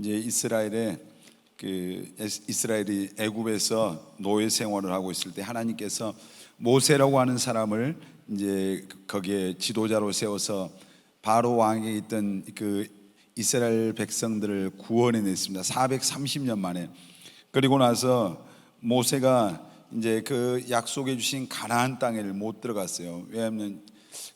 이제 이스라엘이 애굽에서 노예 생활을 하고 있을 때 하나님께서 모세라고 하는 사람을 이제 거기에 지도자로 세워서 바로 왕에 있던 그 이스라엘 백성들을 구원해냈습니다. 430년 만에. 그리고 나서 모세가 이제 그 약속해 주신 가나안 땅에 못 들어갔어요. 왜냐하면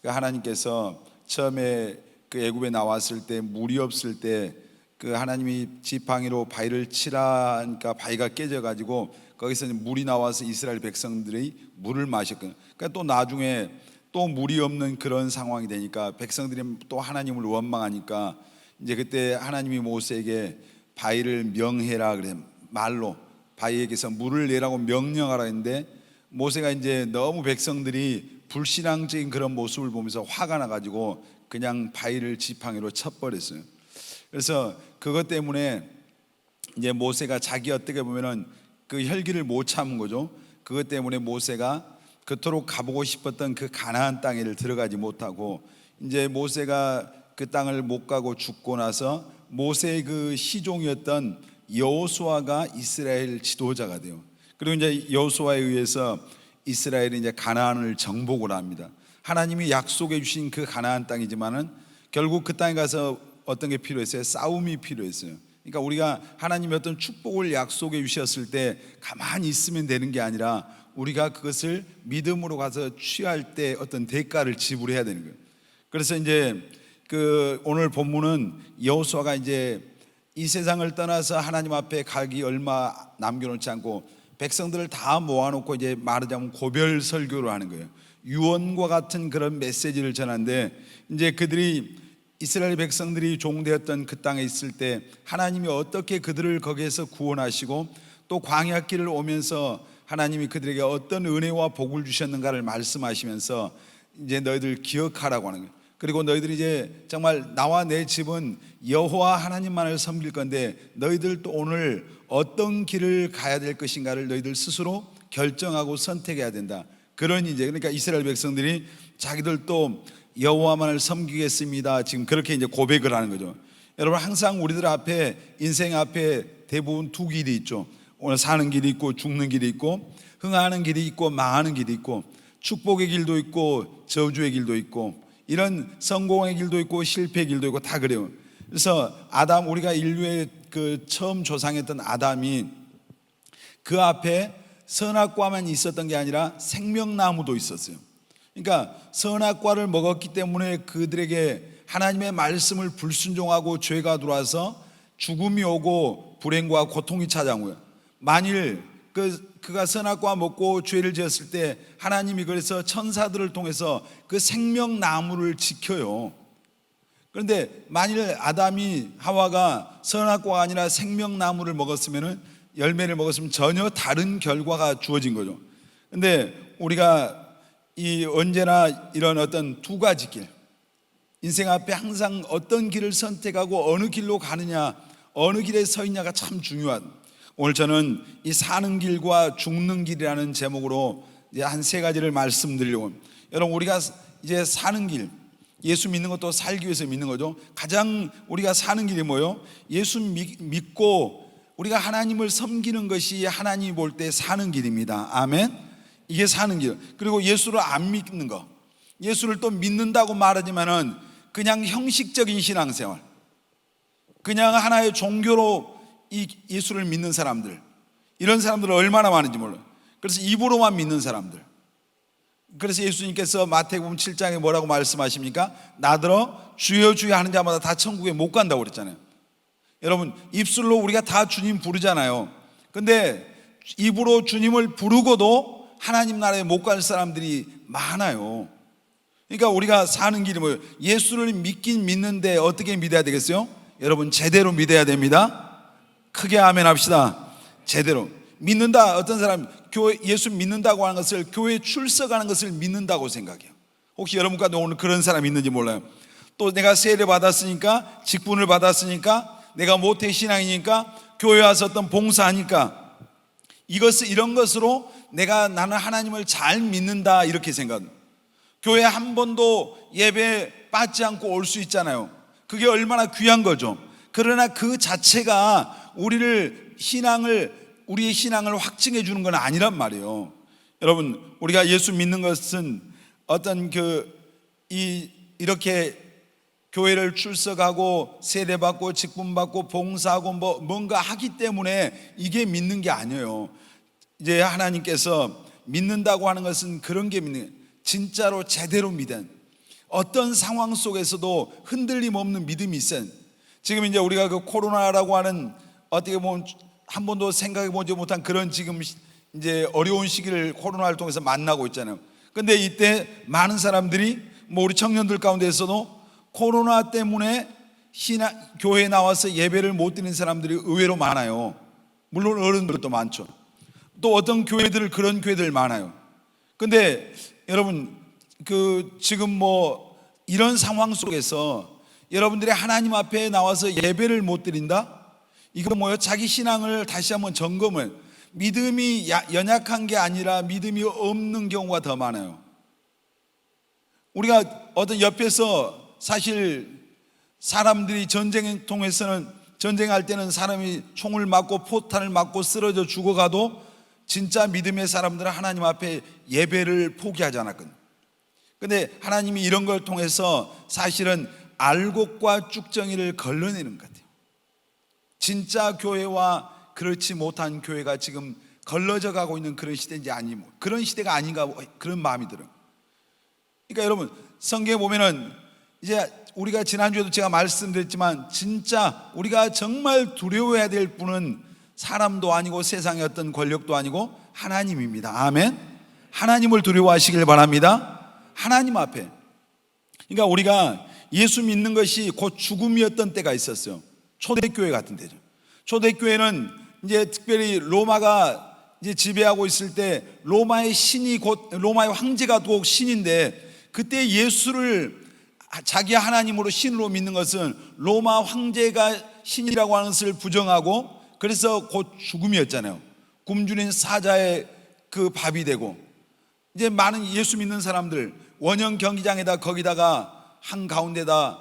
하나님께서 처음에 그 애굽에 나왔을 때 물이 없을 때 그 하나님이 지팡이로 바위를 치라니까 바위가 깨져가지고 거기서 물이 나와서 이스라엘 백성들이 물을 마셨거든요. 그러니까 또 나중에 또 물이 없는 그런 상황이 되니까 백성들이 또 하나님을 원망하니까 이제 그때 하나님이 모세에게 바위를 명해라 그래, 말로 바위에게서 물을 내라고 명령하라 했는데 모세가 이제 너무 백성들이 불신앙적인 그런 모습을 보면서 화가 나가지고 그냥 바위를 지팡이로 쳐버렸어요. 그래서 그것 때문에 이제 모세가 자기 어떻게 보면은 그 혈기를 못 참은 거죠. 그것 때문에 모세가 그토록 가보고 싶었던 그 가나안 땅에 들어가지 못하고 이제 모세가 그 땅을 못 가고 죽고 나서 모세의 그 시종이었던 여호수아가 이스라엘 지도자가 돼요. 그리고 이제 여호수아에 의해서 이스라엘이 이제 가나안을 정복을 합니다. 하나님이 약속해 주신 그 가나안 땅이지만은 결국 그 땅에 가서 어떤 게 필요했어요? 싸움이 필요했어요. 그러니까 우리가 하나님의 어떤 축복을 약속해 주셨을 때 가만히 있으면 되는 게 아니라 우리가 그것을 믿음으로 가서 취할 때 어떤 대가를 지불해야 되는 거예요. 그래서 이제 그 오늘 본문은 여호수아가 이제 이 세상을 떠나서 하나님 앞에 가기 얼마 남겨놓지 않고 백성들을 다 모아놓고 이제 말하자면 고별 설교를 하는 거예요. 유언과 같은 그런 메시지를 전하는데 이제 그들이 이스라엘 백성들이 종되었던 그 땅에 있을 때 하나님이 어떻게 그들을 거기에서 구원하시고 또 광야길을 오면서 하나님이 그들에게 어떤 은혜와 복을 주셨는가를 말씀하시면서 이제 너희들 기억하라고 하는 거예요. 그리고 너희들이 이제 정말 나와 내 집은 여호와 하나님만을 섬길 건데 너희들 또 오늘 어떤 길을 가야 될 것인가를 너희들 스스로 결정하고 선택해야 된다. 그런 이제 그러니까 이스라엘 백성들이 자기들도 여호와만을 섬기겠습니다. 지금 그렇게 이제 고백을 하는 거죠. 여러분 항상 우리들 앞에 인생 앞에 대부분 두 길이 있죠. 오늘 사는 길이 있고 죽는 길이 있고 흥하는 길이 있고 망하는 길이 있고 축복의 길도 있고 저주의 길도 있고 이런 성공의 길도 있고 실패의 길도 있고 다 그래요. 그래서 아담 우리가 인류의 그 처음 조상했던 아담이 그 앞에 선악과만 있었던 게 아니라 생명나무도 있었어요. 그러니까 선악과를 먹었기 때문에 그들에게 하나님의 말씀을 불순종하고 죄가 들어와서 죽음이 오고 불행과 고통이 찾아온 거예요. 만일 그가 선악과 먹고 죄를 지었을 때 하나님이 그래서 천사들을 통해서 그 생명나무를 지켜요. 그런데 만일 아담이 하와가 선악과가 아니라 생명나무를 먹었으면 열매를 먹었으면 전혀 다른 결과가 주어진 거죠. 그런데 우리가 언제나 이런 어떤 두 가지 길, 인생 앞에 항상 어떤 길을 선택하고 어느 길로 가느냐, 어느 길에 서 있냐가 참 중요한. 오늘 저는 이 사는 길과 죽는 길이라는 제목으로 한 세 가지를 말씀드리려고. 여러분 우리가 이제 사는 길, 예수 믿는 것도 살기 위해서 믿는 거죠. 가장 우리가 사는 길이 뭐예요? 예수 믿고 우리가 하나님을 섬기는 것이 하나님이 볼 때 사는 길입니다. 아멘. 이게 사는 길. 그리고 예수를 안 믿는 거, 예수를 또 믿는다고 말하지만은 그냥 형식적인 신앙생활, 그냥 하나의 종교로 이 예수를 믿는 사람들, 이런 사람들은 얼마나 많은지 몰라요. 그래서 입으로만 믿는 사람들. 그래서 예수님께서 마태복음 7장에 뭐라고 말씀하십니까? 나더러 주여 주여 하는 자마다 다 천국에 못 간다고 그랬잖아요. 여러분 입술로 우리가 다 주님 부르잖아요. 근데 입으로 주님을 부르고도 하나님 나라에 못 갈 사람들이 많아요. 그러니까 우리가 사는 길이 뭐예요? 예수를 믿긴 믿는데 어떻게 믿어야 되겠어요? 여러분 제대로 믿어야 됩니다. 크게 아멘 합시다. 제대로 믿는다. 어떤 사람 교회 예수 믿는다고 하는 것을 교회에 출석하는 것을 믿는다고 생각해요. 혹시 여러분 가운데 오늘 그런 사람 있는지 몰라요. 또 내가 세례 받았으니까, 직분을 받았으니까, 내가 모태신앙이니까, 교회 와서 어떤 봉사하니까 이런 것으로 나는 하나님을 잘 믿는다 이렇게 생각합니다. 교회 한 번도 예배 빠지지 않고 올 수 있잖아요. 그게 얼마나 귀한 거죠. 그러나 그 자체가 우리의 신앙을 확증해 주는 건 아니란 말이에요. 여러분, 우리가 예수 믿는 것은 어떤 이렇게 교회를 출석하고 세례받고 직분받고 봉사하고 뭔가 하기 때문에 이게 믿는 게 아니에요. 이제 하나님께서 믿는다고 하는 것은 그런 게 믿는 거예요. 진짜로 제대로 믿은, 어떤 상황 속에서도 흔들림 없는 믿음이 있어요. 지금 이제 우리가 그 코로나라고 하는, 어떻게 보면 한 번도 생각해 보지 못한 그런 지금 이제 어려운 시기를 코로나를 통해서 만나고 있잖아요. 근데 이때 많은 사람들이, 우리 청년들 가운데서도 코로나 때문에 교회에 나와서 예배를 못 드리는 사람들이 의외로 많아요. 물론 어른들도 많죠. 또 어떤 교회들, 그런 교회들 많아요. 근데 여러분, 지금 이런 상황 속에서 여러분들이 하나님 앞에 나와서 예배를 못 드린다? 이거 뭐예요? 자기 신앙을 다시 한번 점검을, 믿음이 연약한 게 아니라 믿음이 없는 경우가 더 많아요. 우리가 어떤 옆에서, 사실 사람들이 전쟁을 통해서는, 전쟁할 때는 사람이 총을 맞고 포탄을 맞고 쓰러져 죽어가도 진짜 믿음의 사람들은 하나님 앞에 예배를 포기하지 않았거든요. 근데 하나님이 이런 걸 통해서 사실은 알곡과 쭉정이를 걸러내는 것 같아요. 진짜 교회와 그렇지 못한 교회가 지금 걸러져 가고 있는 그런 시대인지 아니면 그런 시대가 아닌가, 그런 마음이 들어요. 그러니까 여러분, 성경에 보면은 이제 우리가 지난주에도 제가 말씀드렸지만, 진짜 우리가 정말 두려워해야 될 분은 사람도 아니고 세상의 어떤 권력도 아니고 하나님입니다. 아멘. 하나님을 두려워하시길 바랍니다. 하나님 앞에. 그러니까 우리가 예수 믿는 것이 곧 죽음이었던 때가 있었어요. 초대교회 같은 데죠. 초대교회는 이제 특별히 로마가 이제 지배하고 있을 때, 로마의 신이 곧, 로마의 황제가 곧 신인데, 그때 예수를 자기 하나님으로 신으로 믿는 것은 로마 황제가 신이라고 하는 것을 부정하고, 그래서 곧 죽음이었잖아요. 굶주린 사자의 그 밥이 되고, 이제 많은 예수 믿는 사람들 원형 경기장에다, 거기다가 한 가운데다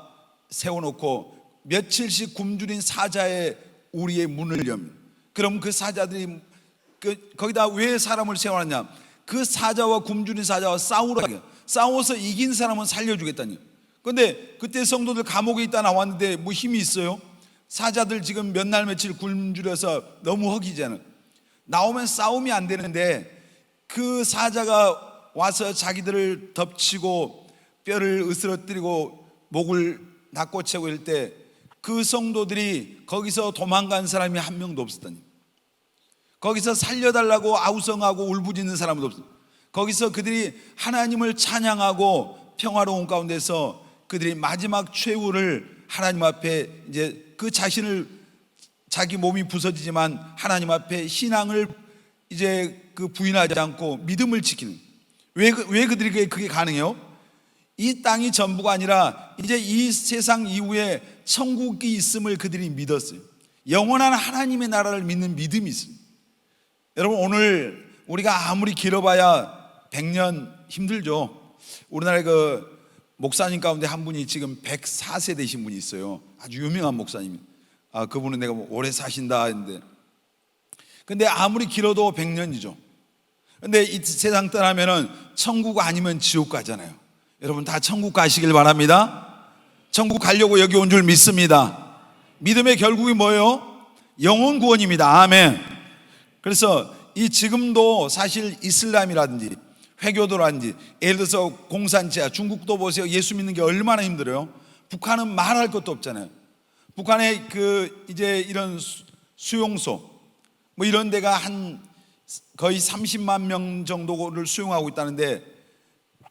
세워놓고 며칠씩 굶주린 사자의 우리의 문을 엽니다. 그럼 그 사자들이 거기다 왜 사람을 세워놨냐? 그 사자와, 굶주린 사자와 싸우라고, 싸워서 이긴 사람은 살려주겠다니. 근데 그때 성도들 감옥에 있다 나왔는데 뭐 힘이 있어요? 사자들 지금 몇 날 며칠 굶주려서 너무 허기잖아요. 나오면 싸움이 안 되는데, 그 사자가 와서 자기들을 덮치고 뼈를 으스러뜨리고 목을 낚고채고 이럴 때, 그 성도들이 거기서 도망간 사람이 한 명도 없었다니. 거기서 살려달라고 아우성하고 울부짖는 사람도 없어요. 거기서 그들이 하나님을 찬양하고 평화로운 가운데서 그들이 마지막 최후를 하나님 앞에, 이제 그 자신을, 자기 몸이 부서지지만 하나님 앞에 신앙을 이제 부인하지 않고 믿음을 지키는. 왜 그들이 그게 가능해요? 이 땅이 전부가 아니라 이제 이 세상 이후에 천국이 있음을 그들이 믿었어요. 영원한 하나님의 나라를 믿는 믿음이 있습니다. 여러분, 오늘 우리가 아무리 길어봐야 100년 힘들죠. 우리나라의 목사님 가운데 한 분이 지금 104세 되신 분이 있어요. 아주 유명한 목사님. 그분은 내가 오래 사신다 했는데, 근데 아무리 길어도 100년이죠. 근데 이 세상 떠나면은 천국 아니면 지옥 가잖아요. 여러분 다 천국 가시길 바랍니다. 천국 가려고 여기 온 줄 믿습니다. 믿음의 결국이 뭐예요? 영혼 구원입니다. 아멘. 그래서 지금도 사실 이슬람이라든지 회교도라든지, 예를 들어서 공산주의, 중국도 보세요. 예수 믿는 게 얼마나 힘들어요. 북한은 말할 것도 없잖아요. 북한에 이제 이런 수용소 이런 데가 거의 30만 명 정도를 수용하고 있다는데,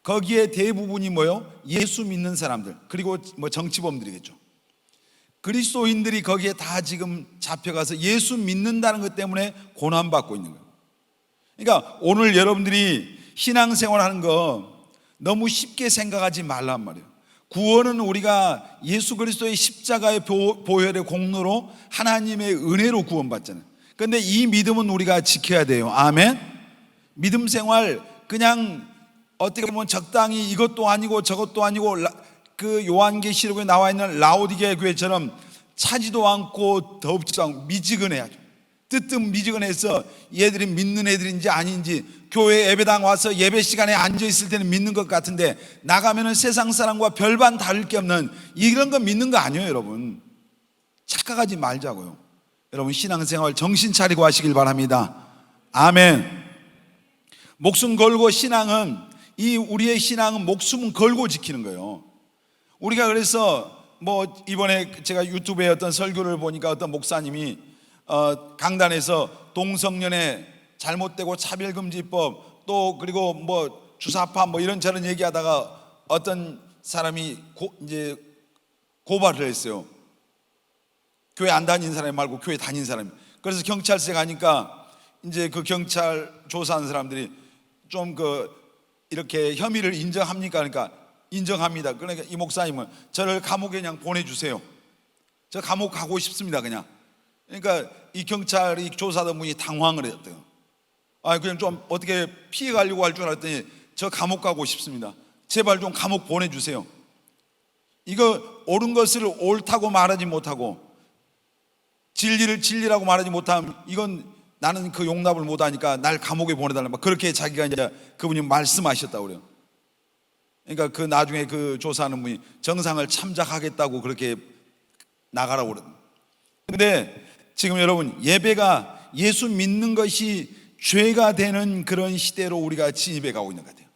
거기에 대부분이 뭐요? 예수 믿는 사람들, 그리고 정치범들이겠죠. 그리스도인들이 거기에 다 지금 잡혀가서 예수 믿는다는 것 때문에 고난받고 있는 거예요. 그러니까 오늘 여러분들이 신앙생활하는 거 너무 쉽게 생각하지 말란 말이에요. 구원은 우리가 예수 그리스도의 십자가의 보혈의 공로로 하나님의 은혜로 구원받잖아요. 그런데 이 믿음은 우리가 지켜야 돼요. 아멘. 믿음 생활 그냥 어떻게 보면 적당히 이것도 아니고 저것도 아니고, 그 요한계시록에 나와 있는 라오디게 교회처럼 차지도 않고 덥지도 않고 미지근해야죠. 뜨뜻미지근해서 얘들이 믿는 애들인지 아닌지, 교회 예배당 와서 예배 시간에 앉아있을 때는 믿는 것 같은데 나가면은 세상 사람과 별반 다를 게 없는 이런 거 믿는 거 아니에요. 여러분, 착각하지 말자고요. 여러분, 신앙생활 정신 차리고 하시길 바랍니다. 아멘. 목숨 걸고 신앙은, 우리의 신앙은 목숨은 걸고 지키는 거예요. 우리가 그래서 이번에 제가 유튜브에 어떤 설교를 보니까 어떤 목사님이 강단에서 동성연애 잘못되고 차별금지법, 또 그리고 주사파 이런저런 얘기하다가 어떤 사람이 이제 고발을 했어요. 교회 안 다닌 사람 말고 교회 다닌 사람이. 그래서 경찰서에 가니까 이제 그 경찰 조사하는 사람들이 좀 이렇게 혐의를 인정합니까? 그러니까 인정합니다. 그러니까 이 목사님은 저를 감옥에 그냥 보내주세요. 저 감옥 가고 싶습니다. 그냥. 그러니까 이 경찰이 조사하던 분이 당황을 했대요. 그냥 좀 어떻게 피해 가려고 할 줄 알았더니 저 감옥 가고 싶습니다. 제발 좀 감옥 보내주세요. 이거 옳은 것을 옳다고 말하지 못하고 진리를 진리라고 말하지 못하면 이건 나는 그 용납을 못하니까 날 감옥에 보내달라, 그렇게 자기가 이제 그분이 말씀하셨다고 그래요. 그러니까 그 나중에 그 조사하는 분이 정상을 참작하겠다고 그렇게 나가라고 그래요. 근데 지금 여러분, 예배가 예수 믿는 것이 죄가 되는 그런 시대로 우리가 진입해 가고 있는 것 같아요.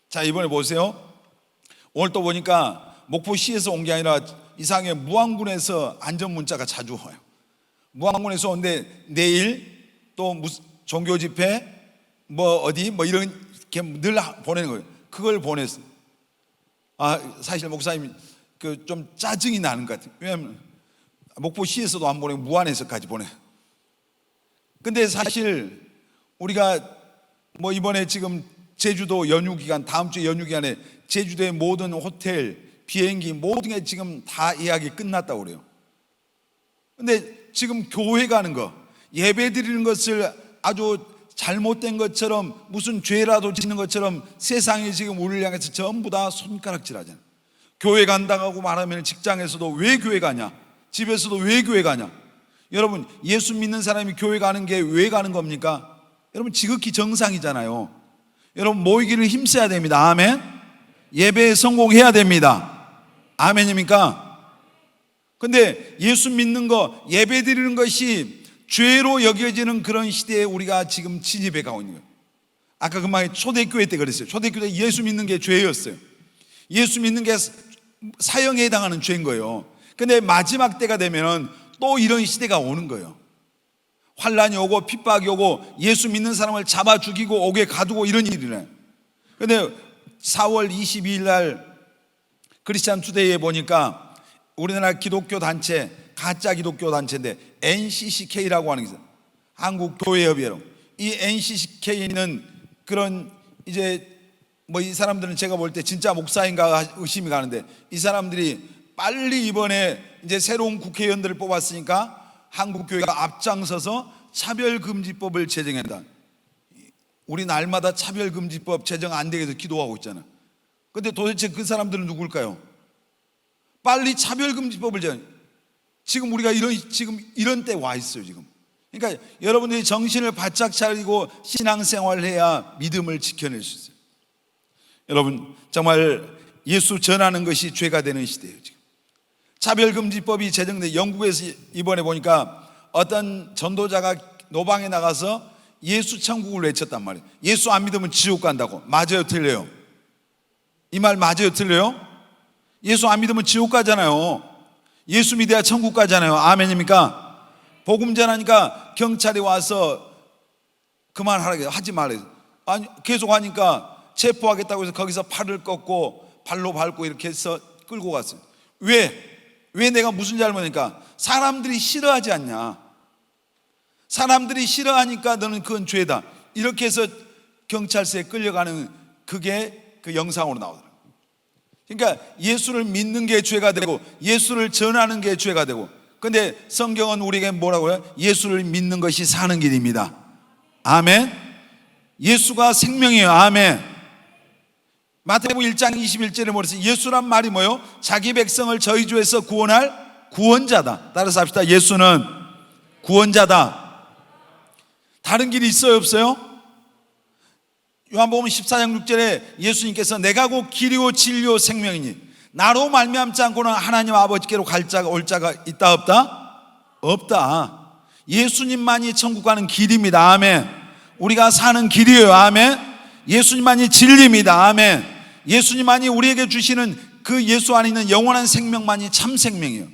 자, 이번에 보세요. 오늘 또 보니까 목포시에서 온 게 아니라 이상하게 무안군에서 안전 문자가 자주 와요. 무안군에서 오는데 내일 또 무슨 종교 집회 어디 이런 게 늘 보내는 거예요. 그걸 보냈어요. 사실 목사님이 좀 짜증이 나는 것 같아요. 왜냐하면 목포시에서도 안 보내고 무안에서까지 보내요. 근데 사실 우리가 이번에 지금 제주도 연휴 기간, 다음 주 연휴 기간에 제주도의 모든 호텔, 비행기 모든 게 지금 다 예약이 끝났다고 그래요. 근데 지금 교회 가는 거, 예배 드리는 것을 아주 잘못된 것처럼, 무슨 죄라도 짓는 것처럼 세상이 지금 우리를 향해서 전부 다 손가락질 하잖아요. 교회 간다고 말하면 직장에서도 왜 교회 가냐, 집에서도 왜 교회 가냐. 여러분, 예수 믿는 사람이 교회 가는 게 왜 가는 겁니까? 여러분, 지극히 정상이잖아요. 여러분, 모이기를 힘써야 됩니다. 아멘. 예배에 성공해야 됩니다. 아멘입니까? 근데 예수 믿는 거, 예배 드리는 것이 죄로 여겨지는 그런 시대에 우리가 지금 진입해 가고 있는 거예요. 아까 그 말이 초대교회 때 그랬어요. 초대교회 때 예수 믿는 게 죄였어요. 예수 믿는 게 사형에 해당하는 죄인 거예요. 근데 마지막 때가 되면 또 이런 시대가 오는 거예요. 환란이 오고 핍박이 오고 예수 믿는 사람을 잡아 죽이고 옥에 가두고 이런 일이네. 근데 4월 22일 날 크리스찬 투데이에 보니까 우리나라 기독교 단체, 가짜 기독교 단체인데 NCCK라고 하는 게 있어요. 한국교회협의회로. 이 NCCK는 그런 이제 이 사람들은 제가 볼 때 진짜 목사인가 의심이 가는데, 이 사람들이 빨리 이번에 이제 새로운 국회의원들을 뽑았으니까 한국교회가 앞장서서 차별금지법을 제정한다. 우리 날마다 차별금지법 제정 안 되게 해서 기도하고 있잖아. 근데 도대체 그 사람들은 누굴까요? 빨리 차별금지법을 제정. 지금 우리가 이런 때 와 있어요, 지금. 그러니까 여러분들이 정신을 바짝 차리고 신앙생활을 해야 믿음을 지켜낼 수 있어요. 여러분, 정말 예수 전하는 것이 죄가 되는 시대예요, 지금. 차별금지법이 제정돼 영국에서 이번에 보니까 어떤 전도자가 노방에 나가서 예수 천국을 외쳤단 말이에요. 예수 안 믿으면 지옥 간다고. 맞아요, 틀려요? 이 말 맞아요, 틀려요? 예수 안 믿으면 지옥 가잖아요. 예수 믿어야 천국 가잖아요. 아멘입니까? 복음 전하니까 경찰이 와서 그만하라고 하지 말아요. 아니, 계속 하니까 체포하겠다고 해서 거기서 팔을 꺾고 발로 밟고 이렇게 해서 끌고 갔어요. 왜 내가 무슨 잘못이니까? 사람들이 싫어하지 않냐. 사람들이 싫어하니까 너는 그건 죄다. 이렇게 해서 경찰서에 끌려가는 그게 그 영상으로 나오더라고요. 그러니까 예수를 믿는 게 죄가 되고 예수를 전하는 게 죄가 되고, 근데 성경은 우리에게 뭐라고 해요? 예수를 믿는 것이 사는 길입니다. 아멘. 예수가 생명이에요. 아멘. 마태복음 1장 21절에 뭐랬어요? 예수란 말이 뭐예요? 자기 백성을 저희 죄에서 구원할 구원자다. 따라서 합시다. 예수는 구원자다. 다른 길이 있어요, 없어요? 요한복음 14장 6절에 예수님께서 내가 곧 길이요 진리요 생명이니 나로 말미암지 않고는 하나님 아버지께로 올 자가 있다 없다? 없다. 예수님만이 천국 가는 길입니다. 아멘. 우리가 사는 길이에요. 아멘. 예수님만이 진리입니다. 아멘. 예수님만이 우리에게 주시는 그 예수 안에 있는 영원한 생명만이 참 생명이에요.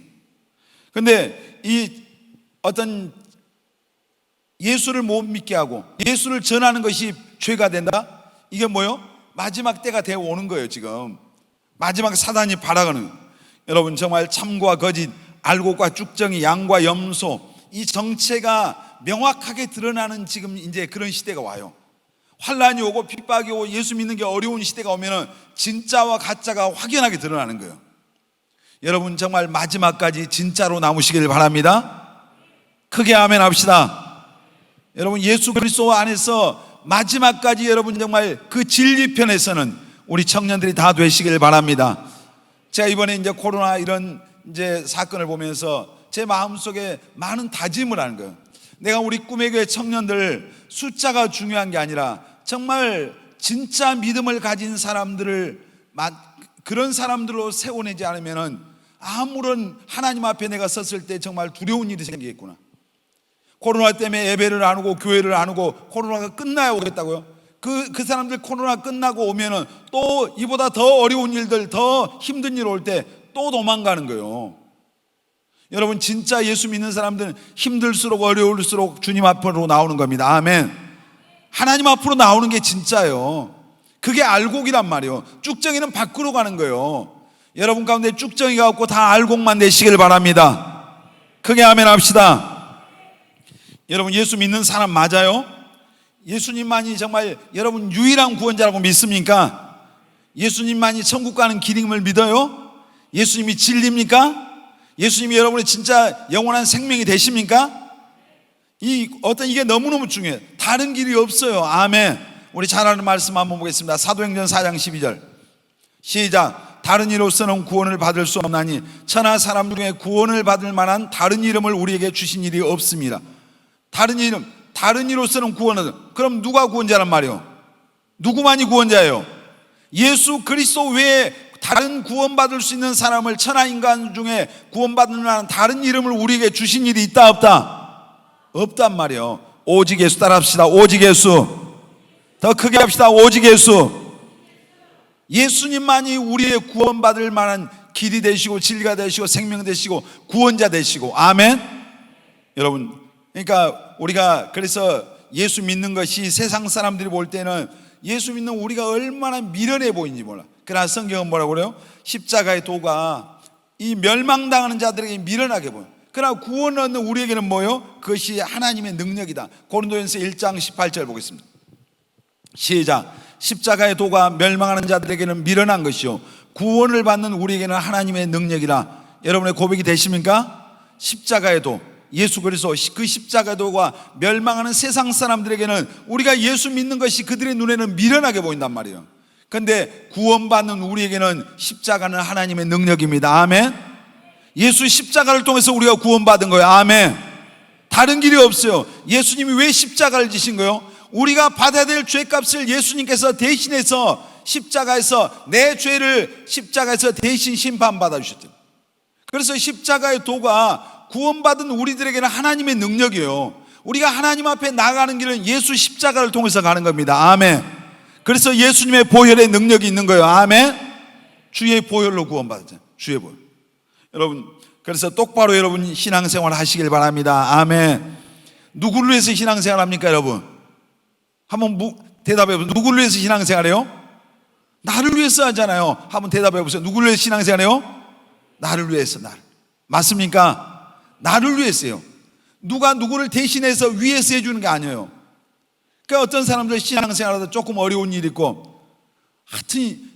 근데 이 어떤 예수를 못 믿게 하고 예수를 전하는 것이 죄가 된다? 이게 뭐요? 마지막 때가 되어 오는 거예요. 지금 마지막 사단이 발악하는 거예요. 여러분, 정말 참과 거짓, 알곡과 쭉정이, 양과 염소, 이 정체가 명확하게 드러나는 지금 이제 그런 시대가 와요. 환란이 오고 핍박이 오고 예수 믿는 게 어려운 시대가 오면은 진짜와 가짜가 확연하게 드러나는 거예요. 여러분, 정말 마지막까지 진짜로 남으시길 바랍니다. 크게 아멘 합시다. 여러분, 예수 그리스도 안에서 마지막까지 여러분 정말 그 진리편에서는 우리 청년들이 다 되시길 바랍니다. 제가 이번에 이제 코로나 이런 이제 사건을 보면서 제 마음속에 많은 다짐을 하는 거예요. 내가 우리 꿈의 교회 청년들 숫자가 중요한 게 아니라 정말 진짜 믿음을 가진 사람들을 그런 사람들로 세워내지 않으면은 아무런 하나님 앞에 내가 섰을 때 정말 두려운 일이 생기겠구나. 코로나 때문에 예배를 안 오고 교회를 안 오고 코로나가 끝나야 오겠다고요? 그 사람들 코로나 끝나고 오면은 또 이보다 더 어려운 일들, 더 힘든 일 올 때 또 도망가는 거예요. 여러분, 진짜 예수 믿는 사람들은 힘들수록 어려울수록 주님 앞으로 나오는 겁니다. 아멘. 하나님 앞으로 나오는 게 진짜예요. 그게 알곡이란 말이에요. 쭉정이는 밖으로 가는 거예요. 여러분 가운데 쭉정이가 없고 다 알곡만 되시길 바랍니다. 크게 아멘 합시다. 여러분, 예수 믿는 사람 맞아요? 예수님만이 정말 여러분 유일한 구원자라고 믿습니까? 예수님만이 천국 가는 길임을 믿어요? 예수님이 진리입니까? 예수님이 여러분의 진짜 영원한 생명이 되십니까? 이게 너무너무 중요해요. 다른 길이 없어요. 아멘. 우리 잘 아는 말씀 한번 보겠습니다. 사도행전 4장 12절 시작. 다른 이로서는 구원을 받을 수 없나니 천하 사람 중에 구원을 받을 만한 다른 이름을 우리에게 주신 일이 없습니다. 다른 이름, 다른 이로서는 구원을. 그럼 누가 구원자란 말이에요? 누구만이 구원자예요? 예수 그리스도 외에 다른 구원받을 수 있는 사람을 천하 인간 중에 구원받을 만한 다른 이름을 우리에게 주신 일이 있다 없다? 없단 말이에요. 오직 예수. 따라합시다. 오직 예수. 더 크게 합시다. 오직 예수. 예수님만이 우리의 구원받을 만한 길이 되시고 진리가 되시고 생명 되시고 구원자 되시고. 아멘. 여러분, 그러니까 우리가 그래서 예수 믿는 것이 세상 사람들이 볼 때는 예수 믿는 우리가 얼마나 미련해 보이는지 몰라. 그러나 성경은 뭐라고 그래요? 십자가의 도가 이 멸망당하는 자들에게 미련하게 보여. 그러나 구원 얻는 우리에게는 뭐예요? 그것이 하나님의 능력이다. 고린도전서 1장 18절 보겠습니다. 시작. 십자가의 도가 멸망하는 자들에게는 미련한 것이요 구원을 받는 우리에게는 하나님의 능력이라. 여러분의 고백이 되십니까? 십자가의 도, 예수 그리스도, 그 십자가의 도가 멸망하는 세상 사람들에게는 우리가 예수 믿는 것이 그들의 눈에는 미련하게 보인단 말이에요. 그런데 구원받는 우리에게는 십자가는 하나님의 능력입니다. 아멘. 예수 십자가를 통해서 우리가 구원받은 거예요. 아멘. 다른 길이 없어요. 예수님이 왜 십자가를 지신 거예요? 우리가 받아야 될 죄값을 예수님께서 대신해서 십자가에서 내 죄를 십자가에서 대신 심판받아 주셨대요. 그래서 십자가의 도가 구원받은 우리들에게는 하나님의 능력이에요. 우리가 하나님 앞에 나가는 길은 예수 십자가를 통해서 가는 겁니다. 아멘. 그래서 예수님의 보혈의 능력이 있는 거예요. 아멘. 주의 보혈로 구원받았잖아요. 주의 보혈. 여러분, 그래서 똑바로 여러분 신앙생활 하시길 바랍니다. 아멘. 누구를 위해서 신앙생활 합니까, 여러분? 한번 대답해 보세요. 누구를 위해서 신앙생활해요? 나를 위해서 하잖아요. 한번 대답해 보세요. 누구를 위해서 신앙생활해요? 나를 위해서. 나를. 맞습니까? 나를 위해서요. 누가 누구를 대신해서 위해서 해주는 게 아니에요. 그러니까 어떤 사람들 신앙생활하다 조금 어려운 일이 있고 하여튼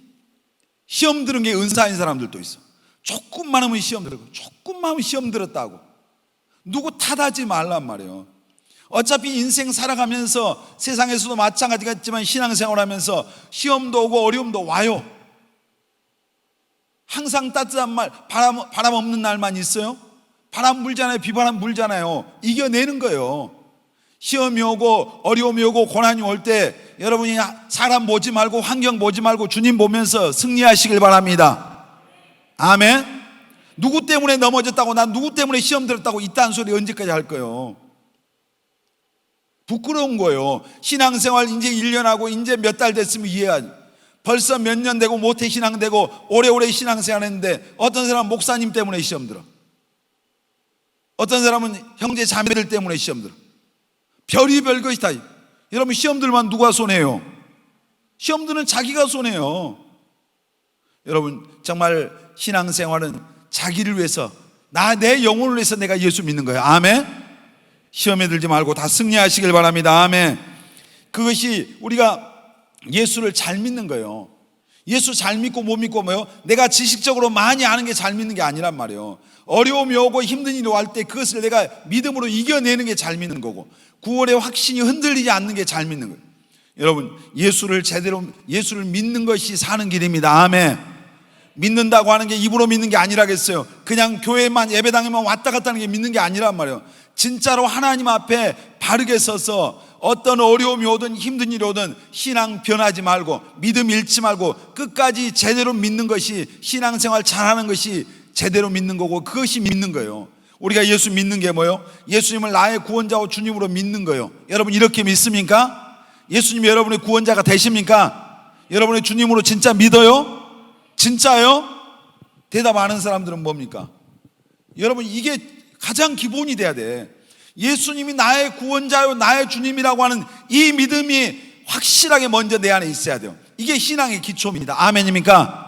시험 들은 게 은사인 사람들도 있어. 조금만 하면 시험 들고 조금만 하면 시험 들었다고. 누구 탓하지 말란 말이에요. 어차피 인생 살아가면서 세상에서도 마찬가지겠지만 신앙생활하면서 시험도 오고 어려움도 와요. 항상 따뜻한 말, 바람 없는 날만 있어요? 바람 불잖아요. 비바람 불잖아요. 이겨내는 거예요. 시험이 오고 어려움이 오고 고난이 올 때 여러분이 사람 보지 말고 환경 보지 말고 주님 보면서 승리하시길 바랍니다. 아멘. 누구 때문에 넘어졌다고, 난 누구 때문에 시험 들었다고 이딴 소리 언제까지 할 거예요? 부끄러운 거예요. 신앙생활 이제 1년 하고 이제 몇 달 됐으면 이해하지. 벌써 몇 년 되고 모태 신앙 되고 오래오래 신앙생활 했는데 어떤 사람은 목사님 때문에 시험 들어. 어떤 사람은 형제 자매들 때문에 시험 들어. 별의별 것이 다. 여러분 시험 들면 누가 손해요? 시험 들은 자기가 손해요. 여러분 정말 신앙생활은 자기를 위해서, 내 영혼을 위해서 내가 예수 믿는 거예요. 아멘. 시험에 들지 말고 다 승리하시길 바랍니다. 아멘. 그것이 우리가 예수를 잘 믿는 거예요. 예수 잘 믿고 못 믿고 뭐요? 내가 지식적으로 많이 아는 게 잘 믿는 게 아니란 말이에요. 어려움이 오고 힘든 일이 올 때 그것을 내가 믿음으로 이겨내는 게 잘 믿는 거고, 구원의 확신이 흔들리지 않는 게 잘 믿는 거예요. 여러분 예수를 믿는 것이 사는 길입니다. 아멘. 믿는다고 하는 게 입으로 믿는 게 아니라겠어요. 그냥 교회만 예배당에만 왔다 갔다 하는 게 믿는 게 아니란 말이에요. 진짜로 하나님 앞에 바르게 서서 어떤 어려움이 오든 힘든 일이 오든 신앙 변하지 말고 믿음 잃지 말고 끝까지 제대로 믿는 것이, 신앙생활 잘하는 것이 제대로 믿는 거고, 그것이 믿는 거예요. 우리가 예수 믿는 게 뭐예요? 예수님을 나의 구원자와 주님으로 믿는 거예요. 여러분 이렇게 믿습니까? 예수님이 여러분의 구원자가 되십니까? 여러분의 주님으로 진짜 믿어요? 진짜요? 대답 안 하는 사람들은 뭡니까? 여러분 이게 가장 기본이 돼야 돼. 예수님이 나의 구원자요 나의 주님이라고 하는 이 믿음이 확실하게 먼저 내 안에 있어야 돼요. 이게 신앙의 기초입니다. 아멘입니까?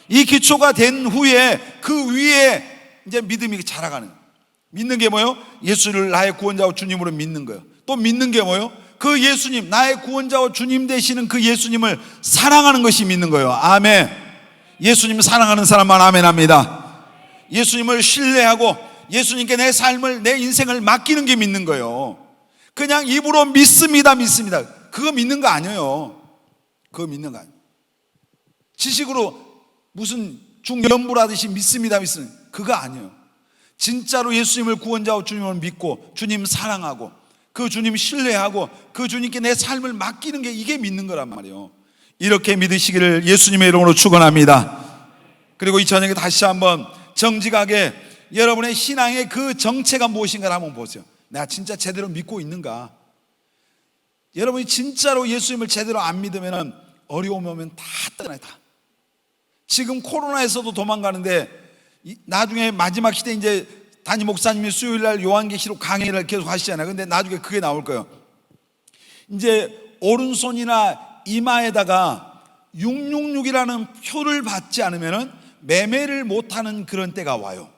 이 기초가 된 후에 그 위에 이제 믿음이 자라가는 거예요. 믿는 게 뭐예요? 예수를 나의 구원자와 주님으로 믿는 거예요. 또 믿는 게 뭐예요? 그 예수님, 나의 구원자와 주님 되시는 그 예수님을 사랑하는 것이 믿는 거예요. 아멘. 예수님 사랑하는 사람만 아멘 합니다. 예수님을 신뢰하고 예수님께 내 삶을, 내 인생을 맡기는 게 믿는 거예요. 그냥 입으로 믿습니다. 그거 믿는 거 아니에요. 그거 믿는 거 아니에요. 지식으로 무슨 중연부라듯이 믿습니다. 그거 아니에요. 진짜로 예수님을 구원자와 주님을 믿고 주님 사랑하고 그 주님 신뢰하고 그 주님께 내 삶을 맡기는 게, 이게 믿는 거란 말이에요. 이렇게 믿으시기를 예수님의 이름으로 축원합니다. 그리고 이 저녁에 다시 한번 정직하게 여러분의 신앙의 그 정체가 무엇인가를 한번 보세요. 내가 진짜 제대로 믿고 있는가? 여러분이 진짜로 예수님을 제대로 안 믿으면 어려움이 오면 다 떠나요. 다. 지금 코로나에서도 도망가는데 나중에 마지막 시대 이제 담임 목사님이 수요일날 요한계시록 강의를 계속 하시잖아요. 근데 나중에 그게 나올 거예요. 이제 오른손이나 이마에다가 666이라는 표를 받지 않으면 매매를 못하는 그런 때가 와요.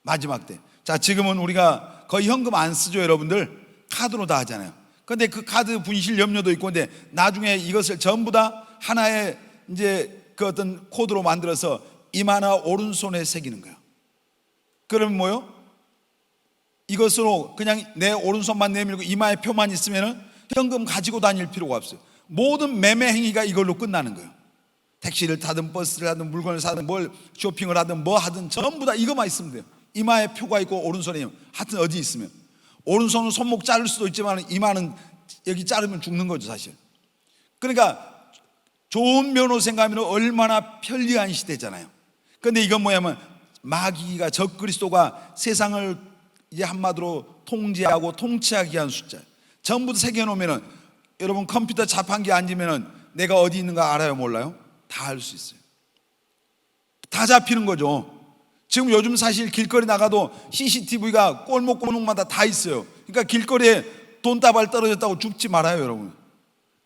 마지막 때. 자, 지금은 우리가 거의 현금 안 쓰죠, 여러분들. 카드로 다 하잖아요. 근데 그 카드 분실 염려도 있고, 근데 나중에 이것을 전부 다 하나의 이제 그 어떤 코드로 만들어서 이마나 오른손에 새기는 거예요. 그러면 뭐요? 이것으로 그냥 내 오른손만 내밀고 이마에 표만 있으면 현금 가지고 다닐 필요가 없어요. 모든 매매 행위가 이걸로 끝나는 거예요. 택시를 타든 버스를 하든 물건을 사든 뭘 쇼핑을 하든 뭐 하든 전부 다 이것만 있으면 돼요. 이마에 표가 있고 오른손에 하여튼 어디 있으면. 오른손은 손목 자를 수도 있지만 이마는 여기 자르면 죽는 거죠, 사실. 그러니까 좋은 면으로 생각하면 얼마나 편리한 시대잖아요. 그런데 이건 뭐냐면 마귀가, 적그리스도가 세상을 이제 한마디로 통제하고 통치하기 위한 숫자예요. 전부 새겨놓으면 여러분 컴퓨터 자판기 앉으면 내가 어디 있는가 알아요, 몰라요? 다 알 수 있어요. 다 잡히는 거죠. 지금 요즘 사실 길거리 나가도 CCTV가 골목골목마다 다 있어요. 그러니까 길거리에 돈다발 떨어졌다고 죽지 말아요, 여러분.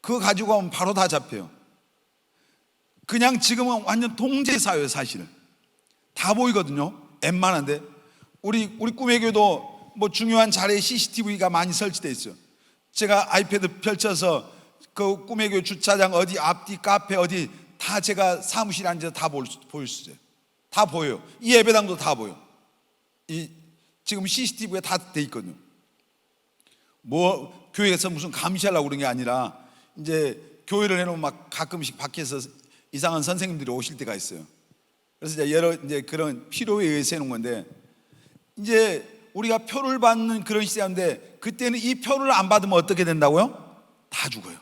그거 가지고 가면 바로 다 잡혀요. 그냥 지금은 완전 통제 사회예요, 사실은. 다 보이거든요. 웬만한데. 우리 꿈의 교도 뭐 중요한 자리에 CCTV가 많이 설치되어 있어요. 제가 아이패드 펼쳐서 그 꿈의 교회 주차장 어디 앞뒤 카페 어디 다 제가 사무실에 앉아서 다 보일 수 있어요. 다 보여요. 이 예배당도 다 보여. 이 지금 CCTV가 다 돼 있거든요. 뭐 교회에서 무슨 감시하려고 그런 게 아니라 이제 교회를 해놓으면 막 가끔씩 밖에서 이상한 선생님들이 오실 때가 있어요. 그래서 이제 여러 이제 그런 필요에 의해서 해놓은 건데, 이제 우리가 표를 받는 그런 시대인데, 그때는 이 표를 안 받으면 어떻게 된다고요? 다 죽어요.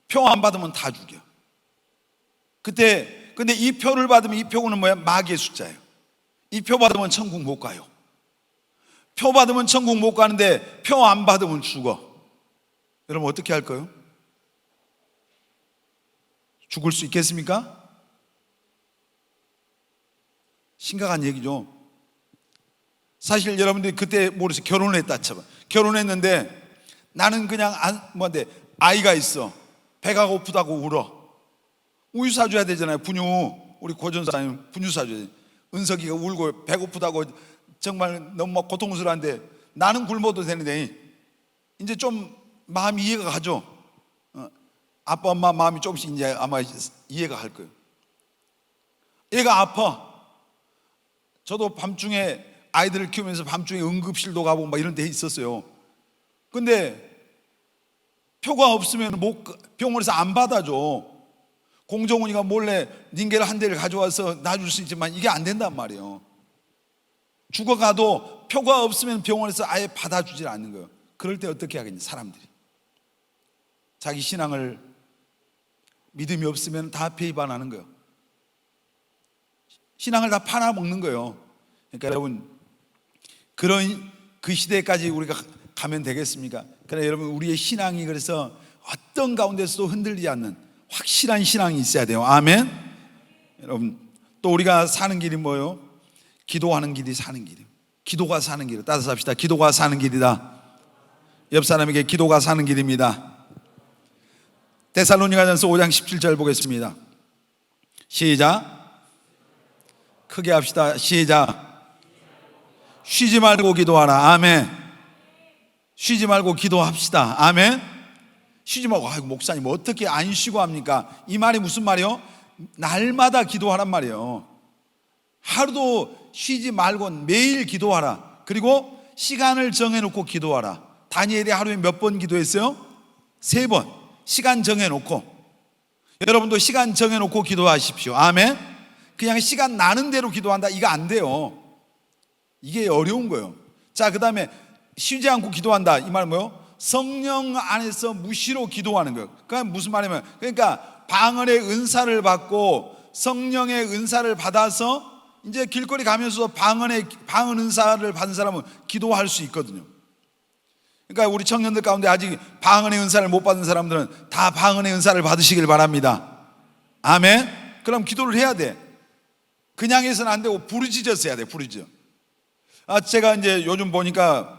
표 안 받으면 다 죽여. 그때 근데 이 표를 받으면, 이 표는 뭐야? 마귀의 숫자예요. 이 표 받으면 천국 못 가요. 표 받으면 천국 못 가는데 표 안 받으면 죽어. 여러분 어떻게 할까요? 죽을 수 있겠습니까? 심각한 얘기죠. 사실 여러분들이 그때 모르세요. 결혼을 했다 쳐봐. 결혼했는데 나는 그냥 아이가 있어. 배가 고프다고 울어. 우유 사줘야 되잖아요. 분유. 우리 고전사님 분유 사줘야 돼. 은석이가 울고 배고프다고 정말 너무 고통스러운데 나는 굶어도 되는데 이제 좀 마음이 이해가 가죠. 아빠 엄마 마음이 조금씩 이제 아마 이해가 갈 거예요. 얘가 아파. 저도 밤중에 아이들을 키우면서 밤중에 응급실도 가보고 막 이런 데 있었어요. 근데 표가 없으면 병원에서 안 받아줘. 공정원이가 몰래 닌겔 한 대를 가져와서 놔줄 수 있지만 이게 안 된단 말이에요. 죽어가도 표가 없으면 병원에서 아예 받아주질 않는 거예요. 그럴 때 어떻게 하겠냐, 사람들이. 자기 신앙을, 믿음이 없으면 다 배반하는 거예요. 신앙을 다 팔아먹는 거예요. 그러니까 여러분, 그런 그 시대까지 우리가 가면 되겠습니까? 그러나 여러분, 우리의 신앙이 그래서 어떤 가운데서도 흔들리지 않는 확실한 신앙이 있어야 돼요. 아멘. 여러분, 또 우리가 사는 길이 뭐예요? 기도하는 길이 사는 길이에요. 기도가 사는 길이에요. 따라서 합시다. 기도가 사는 길이다. 옆 사람에게 기도가 사는 길입니다. 데살로니가전서 5장 17절 보겠습니다. 시작. 크게 합시다. 시작. 쉬지 말고 기도하라. 아멘. 쉬지 말고 기도합시다. 아멘. 쉬지 말고, 아이고 목사님 어떻게 안 쉬고 합니까? 이 말이 무슨 말이요? 날마다 기도하란 말이에요. 하루도 쉬지 말고 매일 기도하라. 그리고 시간을 정해놓고 기도하라. 다니엘이 하루에 몇 번 기도했어요? 3번. 시간 정해놓고. 여러분도 시간 정해놓고 기도하십시오. 아멘. 그냥 시간 나는 대로 기도한다, 이거 안 돼요. 이게 어려운 거예요. 자, 그 다음에 쉬지 않고 기도한다, 이 말은 뭐예요? 성령 안에서 무시로 기도하는 거예요. 그러니까 무슨 말이냐면, 그러니까 방언의 은사를 받고 성령의 은사를 받아서 이제 길거리 가면서 방언 은사를 받은 사람은 기도할 수 있거든요. 그러니까 우리 청년들 가운데 아직 방언의 은사를 못 받은 사람들은 다 방언의 은사를 받으시길 바랍니다. 아멘. 그럼 기도를 해야 돼. 그냥 해서는 안 되고 부르짖어서 해야 돼. 부르짖어. 제가 이제 요즘 보니까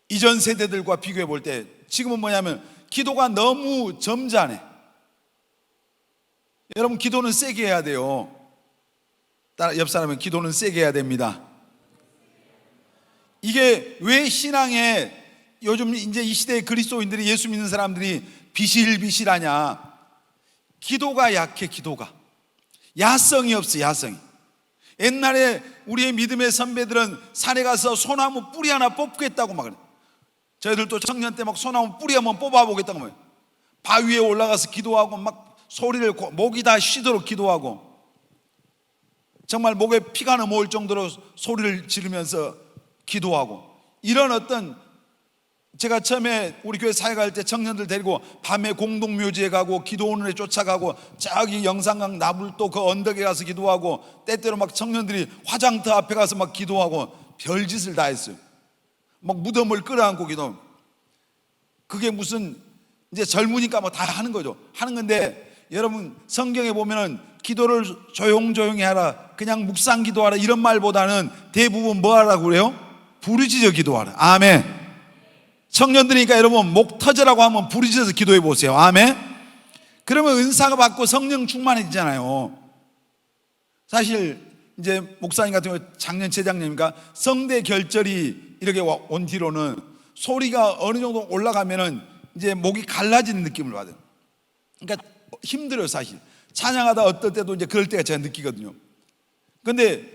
이전 세대들과 비교해 볼 때 지금은 뭐냐면 기도가 너무 점잖해. 여러분, 기도는 세게 해야 돼요. 옆 사람은 기도는 세게 해야 됩니다. 이게 왜 신앙에 요즘 이제 이 시대의 그리스도인들이, 예수 믿는 사람들이 비실비실하냐? 기도가 약해. 기도가 야성이 없어. 야성이. 옛날에 우리의 믿음의 선배들은 산에 가서 소나무 뿌리 하나 뽑겠다고 막 그래. 저희들도 청년 때 막 소나무 뿌리 한번 뽑아보겠다고 말이에요. 바위에 올라가서 기도하고 막 소리를, 목이 다 쉬도록 기도하고, 정말 목에 피가 넘어올 정도로 소리를 지르면서 기도하고, 이런 어떤, 제가 처음에 우리 교회 사회 갈 때 청년들 데리고 밤에 공동묘지에 가고 기도원에 쫓아가고 저기 영산강 나불도 그 언덕에 가서 기도하고, 때때로 막 청년들이 화장터 앞에 가서 막 기도하고 별짓을 다 했어요. 막 무덤을 끌어안고 기도. 그게 무슨 이제 젊으니까 뭐 다 하는 거죠. 하는 건데, 여러분 성경에 보면은 기도를 조용조용히 하라, 그냥 묵상 기도하라 이런 말보다는 대부분 뭐 하라고 그래요? 부르짖어 기도하라. 아멘. 청년들이니까 여러분 목 터져라고 하면 부르짖어서 기도해 보세요. 아멘. 그러면 은사가 받고 성령 충만해지잖아요. 사실 이제 목사님 같은 경우 작년 재작년이니까 성대 결절이 이렇게 온 뒤로는 소리가 어느 정도 올라가면은 이제 목이 갈라지는 느낌을 받아요. 그러니까 힘들어요. 사실 찬양하다 어떨 때도 이제 그럴 때가 제가 느끼거든요. 근데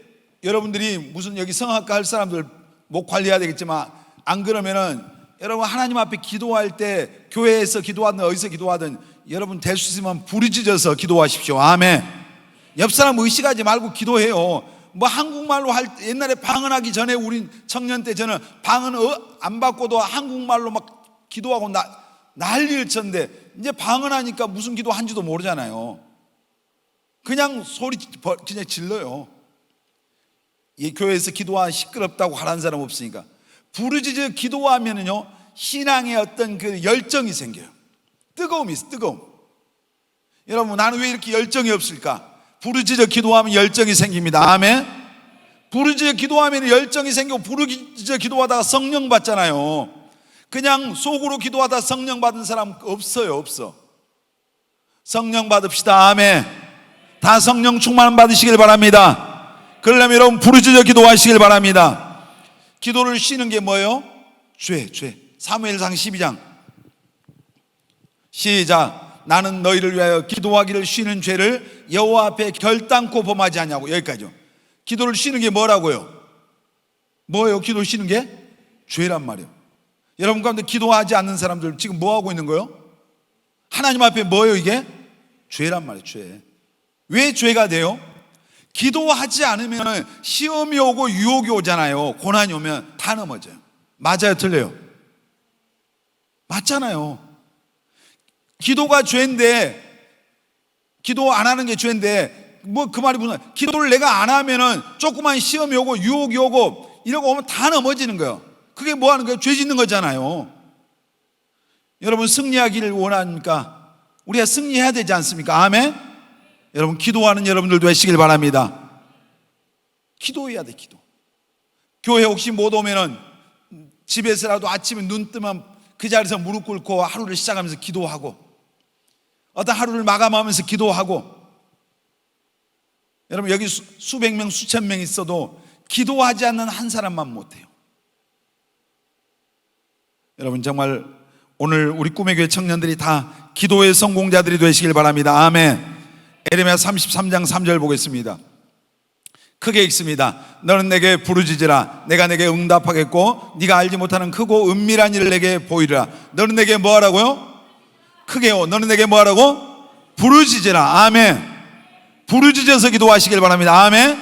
여러분들이 무슨 여기 성악가 할 사람들 목 관리해야 되겠지만, 안 그러면은 여러분 하나님 앞에 기도할 때 교회에서 기도하든 어디서 기도하든 여러분 될 수 있으면 부르짖어서 기도하십시오. 아멘. 옆 사람 의식하지 말고 기도해요. 뭐 한국말로 옛날에 방언하기 전에 우린 청년 때 저는 방언 안 받고도 한국말로 막 기도하고 난리를 쳤는데 이제 방언하니까 무슨 기도한지도 모르잖아요. 그냥 소리 그냥 질러요. 이 교회에서 기도하면 시끄럽다고 하라는 사람 없으니까. 부르짖어 기도하면은요 신앙의 어떤 그 열정이 생겨요. 뜨거움이 있어, 뜨거움. 여러분, 나는 왜 이렇게 열정이 없을까? 부르짖어 기도하면 열정이 생깁니다. 아멘. 부르짖어 기도하면 열정이 생기고, 부르짖어 기도하다가 성령 받잖아요. 그냥 속으로 기도하다 성령 받은 사람 없어요, 없어. 성령 받읍시다. 아멘. 다 성령 충만 받으시길 바랍니다. 그러려면 여러분 부르짖어 기도하시길 바랍니다. 기도를 쉬는 게 뭐예요? 죄. 사무엘상 12장 시작. 나는 너희를 위하여 기도하기를 쉬는 죄를 여호와 앞에 결단코 범하지 않냐고. 여기까지요. 기도를 쉬는 게 뭐라고요? 뭐예요? 기도 쉬는 게? 죄란 말이에요. 여러분 가운데 기도하지 않는 사람들 지금 뭐 하고 있는 거예요? 하나님 앞에 뭐예요? 이게? 죄란 말이에요. 죄. 왜 죄가 돼요? 기도하지 않으면 시험이 오고 유혹이 오잖아요. 고난이 오면 다 넘어져요. 맞아요? 틀려요? 맞잖아요. 기도가 죄인데, 기도 안 하는 게 죄인데, 뭐 그 말이 무슨, 기도를 내가 안 하면은 조그만 시험이 오고 유혹이 오고 이러고 오면 다 넘어지는 거예요. 그게 뭐 하는 거예요? 죄 짓는 거잖아요. 여러분 승리하기를 원하니까 우리가 승리해야 되지 않습니까? 아멘. 여러분 기도하는 여러분들도 하시길 바랍니다. 기도해야 돼. 기도. 교회 혹시 못 오면은 집에서라도 아침에 눈 뜨면 그 자리에서 무릎 꿇고 하루를 시작하면서 기도하고, 어떤 하루를 마감하면서 기도하고. 여러분 여기 수백 명 수천 명 있어도 기도하지 않는 한 사람만 못해요. 여러분 정말 오늘 우리 꿈의 교회 청년들이 다 기도의 성공자들이 되시길 바랍니다. 아멘. 에레미야 33장 3절 보겠습니다. 크게 읽습니다. 너는 내게 부르짖으라. 내가 내게 응답하겠고 네가 알지 못하는 크고 은밀한 일을 내게 보이리라. 너는 내게 뭐 하라고요? 크게요. 너는 내게 뭐 하라고? 부르짖으라. 아멘. 부르짖어서 기도하시길 바랍니다. 아멘.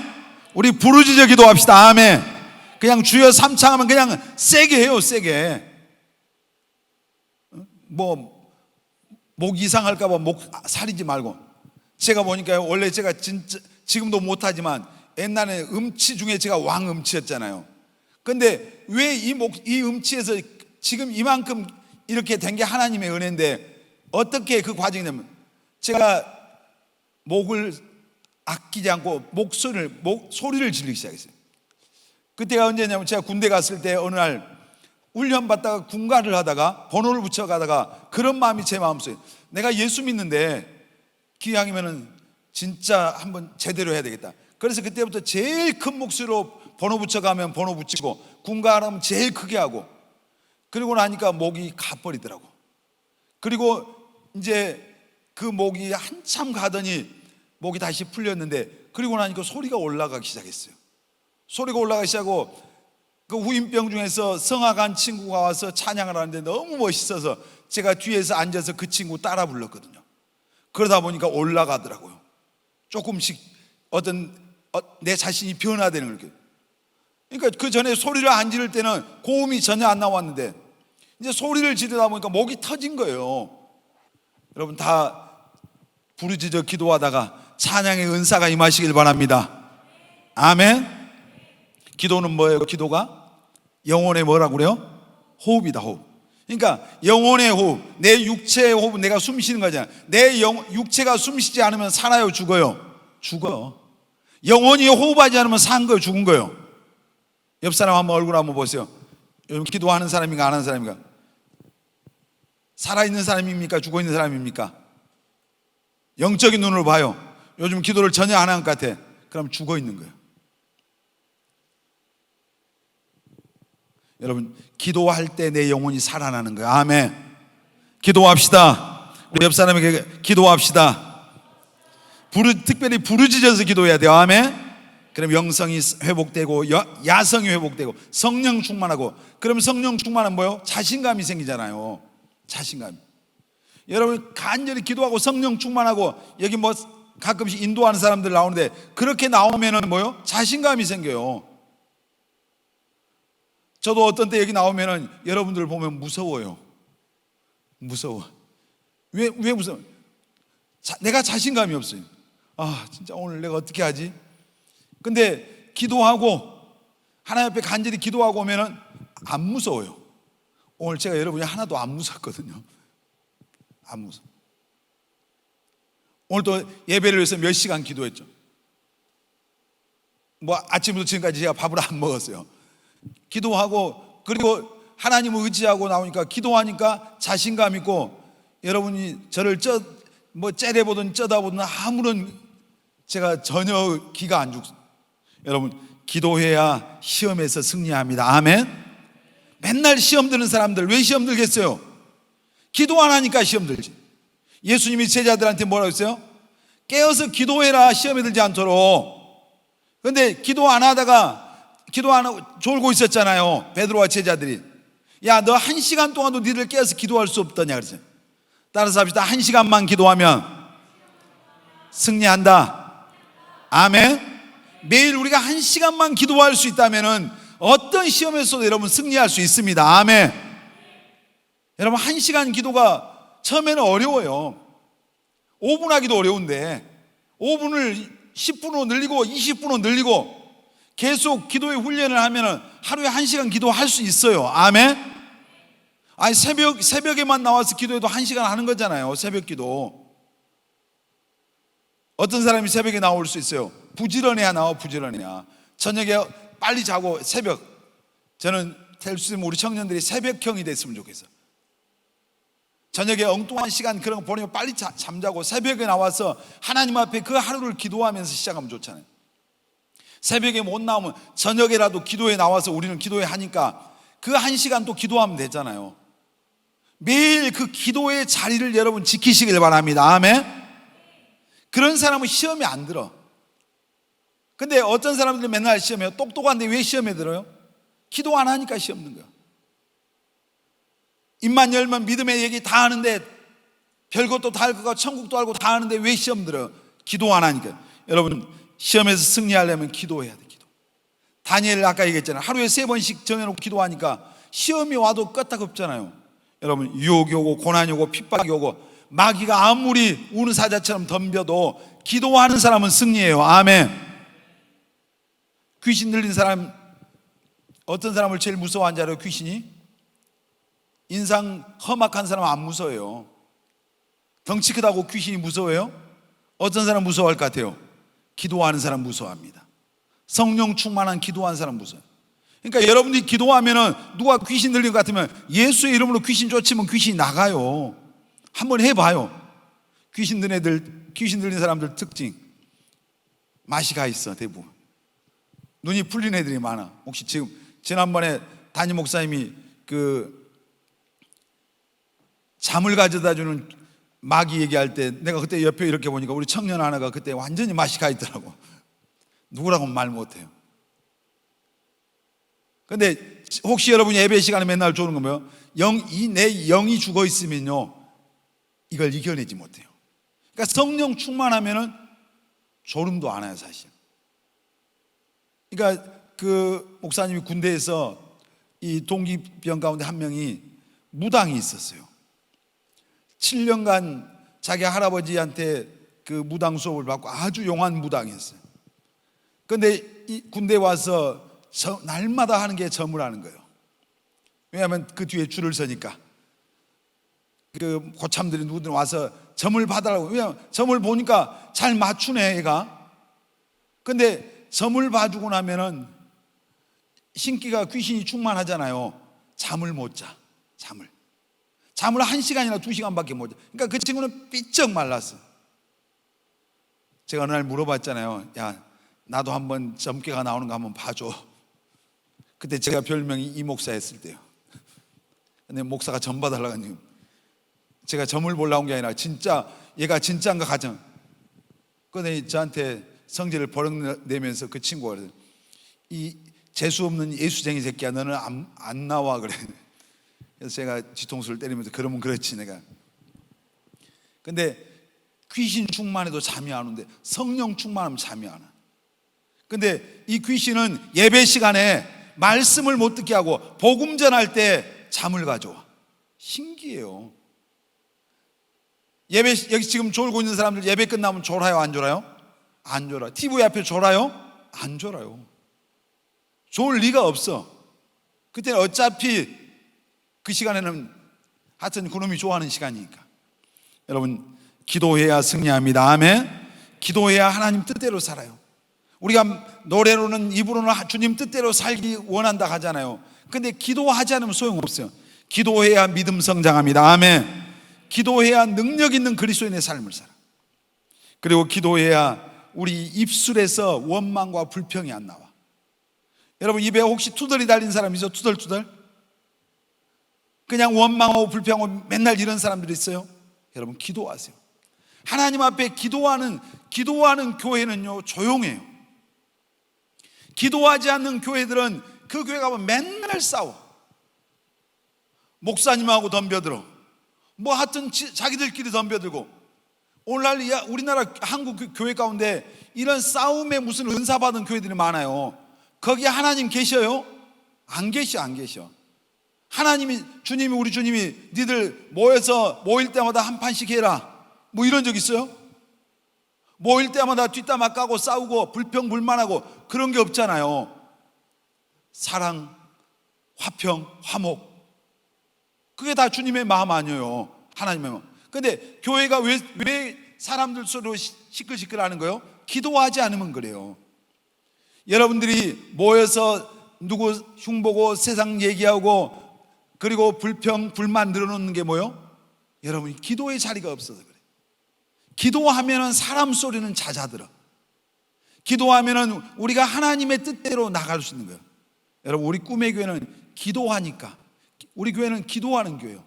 우리 부르짖어 기도합시다. 아멘. 그냥 주여 삼창하면 그냥 세게 해요. 세게. 뭐 목 이상할까 봐 목 사리지 말고. 제가 보니까 원래 제가 진짜 지금도 못하지만 옛날에 음치 중에 제가 왕음치였잖아요. 근데 왜 이 음치에서 지금 이만큼 이렇게 된 게 하나님의 은혜인데, 어떻게 그 과정이냐면 제가 목을 아끼지 않고 소리를 지르기 시작했어요. 그때가 언제냐면 제가 군대 갔을 때 어느 날 훈련 받다가 군가를 하다가 번호를 붙여가다가 그런 마음이 제 마음속에, 내가 예수 믿는데 기왕이면은 진짜 한번 제대로 해야 되겠다. 그래서 그때부터 제일 큰 목소리로 번호 붙여가면 번호 붙이고, 군가하면 제일 크게 하고, 그리고 나니까 목이 가버리더라고. 그리고 이제 그 목이 한참 가더니 목이 다시 풀렸는데, 그리고 나니까 소리가 올라가기 시작했어요. 소리가 올라가기 시작하고, 그 후임병 중에서 성악한 친구가 와서 찬양을 하는데 너무 멋있어서 제가 뒤에서 앉아서 그 친구 따라 불렀거든요. 그러다 보니까 올라가더라고요. 조금씩 내 자신이 변화되는 거예요. 그러니까 그 전에 소리를 안 지를 때는 고음이 전혀 안 나왔는데 이제 소리를 지르다 보니까 목이 터진 거예요. 여러분 다 부르짖어 기도하다가 찬양의 은사가 임하시길 바랍니다. 아멘. 기도는 뭐예요? 기도가 영혼의 뭐라고 그래요? 호흡이다. 호흡. 그러니까 영혼의 호흡, 내 육체의 호흡은 내가 숨 쉬는 거잖아요. 내 육체가 숨 쉬지 않으면 살아요? 죽어요? 죽어요. 영혼이 호흡하지 않으면 산 거예요? 죽은 거예요? 옆 사람 한번 얼굴 한번 보세요. 요즘 기도하는 사람인가 안 하는 사람인가? 살아있는 사람입니까? 죽어있는 사람입니까? 영적인 눈으로 봐요. 요즘 기도를 전혀 안 하는 것 같아. 그럼 죽어있는 거예요. 여러분 기도할 때 내 영혼이 살아나는 거예요. 아멘. 기도합시다. 우리 옆 사람에게 기도합시다. 특별히 부르짖어서 기도해야 돼요. 아멘. 그럼 영성이 회복되고 야성이 회복되고 성령 충만하고, 그럼 성령 충만은 뭐예요? 자신감이 생기잖아요. 자신감. 여러분 간절히 기도하고 성령 충만하고 여기 뭐 가끔씩 인도하는 사람들 나오는데 그렇게 나오면은 뭐요? 자신감이 생겨요. 저도 어떤 때 여기 나오면은 여러분들 보면 무서워요. 무서워. 왜 무서워? 내가 자신감이 없어요. 아, 진짜 오늘 내가 어떻게 하지? 근데 기도하고 하나님 앞에 간절히 기도하고 오면은 안 무서워요. 오늘 제가 여러분이 하나도 안 무섭거든요. 안 무서워. 오늘도 예배를 위해서 몇 시간 기도했죠. 뭐 아침부터 지금까지 제가 밥을 안 먹었어요. 기도하고 그리고 하나님을 의지하고 나오니까 기도하니까 자신감 있고, 여러분이 저를 째려보든 쩌다보든 아무런 제가 전혀 기가 안 죽어요. 여러분, 기도해야 시험에서 승리합니다. 아멘. 맨날 시험 드는 사람들 왜 시험 들겠어요? 기도 안 하니까 시험 들지. 예수님이 제자들한테 뭐라고 했어요? 깨어서 기도해라, 시험에 들지 않도록. 그런데 기도 안 하고 졸고 있었잖아요. 베드로와 제자들이. 야, 너 1시간 동안도 니들 깨어서 기도할 수 없더냐 그랬어요. 따라서 합시다. 1시간만 기도하면 승리한다. 아멘. 매일 우리가 1시간만 기도할 수 있다면 어떤 시험에서도 여러분 승리할 수 있습니다. 아멘. 여러분, 1시간 기도가 처음에는 어려워요. 5분 하기도 어려운데 5분을 10분으로 늘리고 20분으로 늘리고 계속 기도의 훈련을 하면 하루에 1시간 기도할 수 있어요. 아멘. 아니, 새벽에만 나와서 기도해도 1시간 하는 거잖아요. 새벽 기도. 어떤 사람이 새벽에 나올 수 있어요. 부지런해야 나와. 부지런해야. 저녁에 빨리 자고 새벽. 저는 될 수 있으면 우리 청년들이 새벽형이 됐으면 좋겠어요. 저녁에 엉뚱한 시간 그런 거 보내면 빨리 잠자고 새벽에 나와서 하나님 앞에 그 하루를 기도하면서 시작하면 좋잖아요. 새벽에 못 나오면 저녁에라도 기도에 나와서 우리는 기도에 하니까 그 1시간 또 기도하면 되잖아요. 매일 그 기도의 자리를 여러분 지키시길 바랍니다. 아멘. 그런 사람은 시험에 안 들어. 근데 어떤 사람들은 맨날 시험해요. 똑똑한데 왜 시험에 들어요? 기도 안 하니까 시험 든 거야. 입만 열면 믿음의 얘기 다 하는데 별것도 다 알고 천국도 알고 다 하는데 왜 시험 들어요? 기도 안 하니까. 여러분, 시험에서 승리하려면 기도해야 돼. 기도. 다니엘 아까 얘기했잖아요. 하루에 3번씩 정해놓고 기도하니까 시험이 와도 끄떡없잖아요. 여러분, 유혹이 오고 고난이 오고 핍박이 오고 마귀가 아무리 우는 사자처럼 덤벼도 기도하는 사람은 승리해요. 아멘. 귀신 들린 사람, 어떤 사람을 제일 무서워하는 줄 알아요? 귀신이? 인상 험악한 사람은 안 무서워요. 덩치 크다고 귀신이 무서워요? 어떤 사람 무서워할 것 같아요? 기도하는 사람 무서워합니다. 성령 충만한 기도하는 사람 무서워요. 그러니까 여러분들이 기도하면은 누가 귀신 들린 것 같으면 예수의 이름으로 귀신 쫓으면 귀신이 나가요. 한번 해봐요. 귀신 들린 사람들 특징, 맛이 가 있어. 대부분 눈이 풀린 애들이 많아. 혹시 지난번에 담임 목사님이 잠을 가져다주는 마귀 얘기할 때 내가 그때 옆에 이렇게 보니까 우리 청년 하나가 그때 완전히 맛이 가 있더라고. 누구라고 말 못해요. 근데 혹시 여러분이 예배 시간에 맨날 조는 거 뭐예요? 내 영이 죽어 있으면요 이걸 이겨내지 못해요. 그러니까 성령 충만하면은 졸음도 안 와요, 사실. 그러니까 그 목사님이 군대에서 이 동기병 가운데 한 명이 무당이 있었어요. 7년간 자기 할아버지한테 그 무당 수업을 받고 아주 용한 무당이었어요. 그런데 이 군대 와서 날마다 하는 게 점을 하는 거예요. 왜냐하면 그 뒤에 줄을 서니까 그 고참들이 누구든 와서 점을 봐달라고. 왜냐하면 점을 보니까 잘 맞추네 얘가. 근데 점을 봐주고 나면은 신기가 귀신이 충만하잖아요. 잠을 못 자. 잠을 1시간이나 2시간밖에 못 자. 그러니까 그 친구는 삐쩍 말랐어. 제가 어느 날 물어봤잖아요. 야, 나도 한번 점괘가 나오는 거 한번 봐줘. 그때 제가 별명이 이 목사였을 때요. 근데 목사가 점 봐달라고 하니 제가 점을 보려고 온 게 아니라 진짜 얘가 진짜인가 가정. 근데 저한테 성질을 버럭내면서 그 친구가 그래요. 이 재수 없는 예수쟁이 새끼야, 너는 안 나와 그래. 그래서 제가 뒤통수를 때리면서 그러면 그렇지 내가. 근데 귀신 충만해도 잠이 안 오는데 성령 충만하면 잠이 안 와. 근데 이 귀신은 예배 시간에 말씀을 못 듣게 하고 복음 전할 때 잠을 가져와. 신기해요. 예배, 여기 지금 졸고 있는 사람들 예배 끝나면 졸아요, 안 졸아요? 안 졸아. TV 앞에 졸아요? 안 졸아요. 졸 리가 없어. 그때는 어차피 그 시간에는 하여튼 그놈이 좋아하는 시간이니까. 여러분, 기도해야 승리합니다. 아멘. 기도해야 하나님 뜻대로 살아요. 우리가 노래로는 입으로는 주님 뜻대로 살기 원한다 하잖아요. 근데 기도하지 않으면 소용없어요. 기도해야 믿음 성장합니다. 아멘. 기도해야 능력 있는 그리스도인의 삶을 살아. 그리고 기도해야 우리 입술에서 원망과 불평이 안 나와. 여러분, 입에 혹시 투덜이 달린 사람 있어요? 투덜투덜? 그냥 원망하고 불평하고 맨날 이런 사람들이 있어요? 여러분, 기도하세요. 하나님 앞에 기도하는 교회는요, 조용해요. 기도하지 않는 교회들은 그 교회 가면 맨날 싸워. 목사님하고 덤벼들어. 뭐 하여튼 자기들끼리 덤벼들고. 오늘날 우리나라 한국 교회 가운데 이런 싸움에 무슨 은사 받은 교회들이 많아요. 거기에 하나님 계셔요? 안 계셔. 주님이 우리 주님이 니들 모일 때마다 한 판씩 해라, 뭐 이런 적 있어요? 모일 때마다 뒷담화 까고 싸우고 불평불만하고 그런 게 없잖아요. 사랑, 화평, 화목, 그게 다 주님의 마음 아니에요. 하나님의 마음. 근데 교회가 왜 사람들 소리로 시끌시끌하는 거예요? 기도하지 않으면 그래요. 여러분들이 모여서 누구 흉보고 세상 얘기하고 그리고 불평, 불만 늘어놓는 게 뭐예요? 여러분이 기도의 자리가 없어서 그래요. 기도하면은 사람 소리는 잦아들어. 기도하면은 우리가 하나님의 뜻대로 나갈 수 있는 거예요. 여러분, 우리 꿈의 교회는 기도하니까, 우리 교회는 기도하는 교회예요.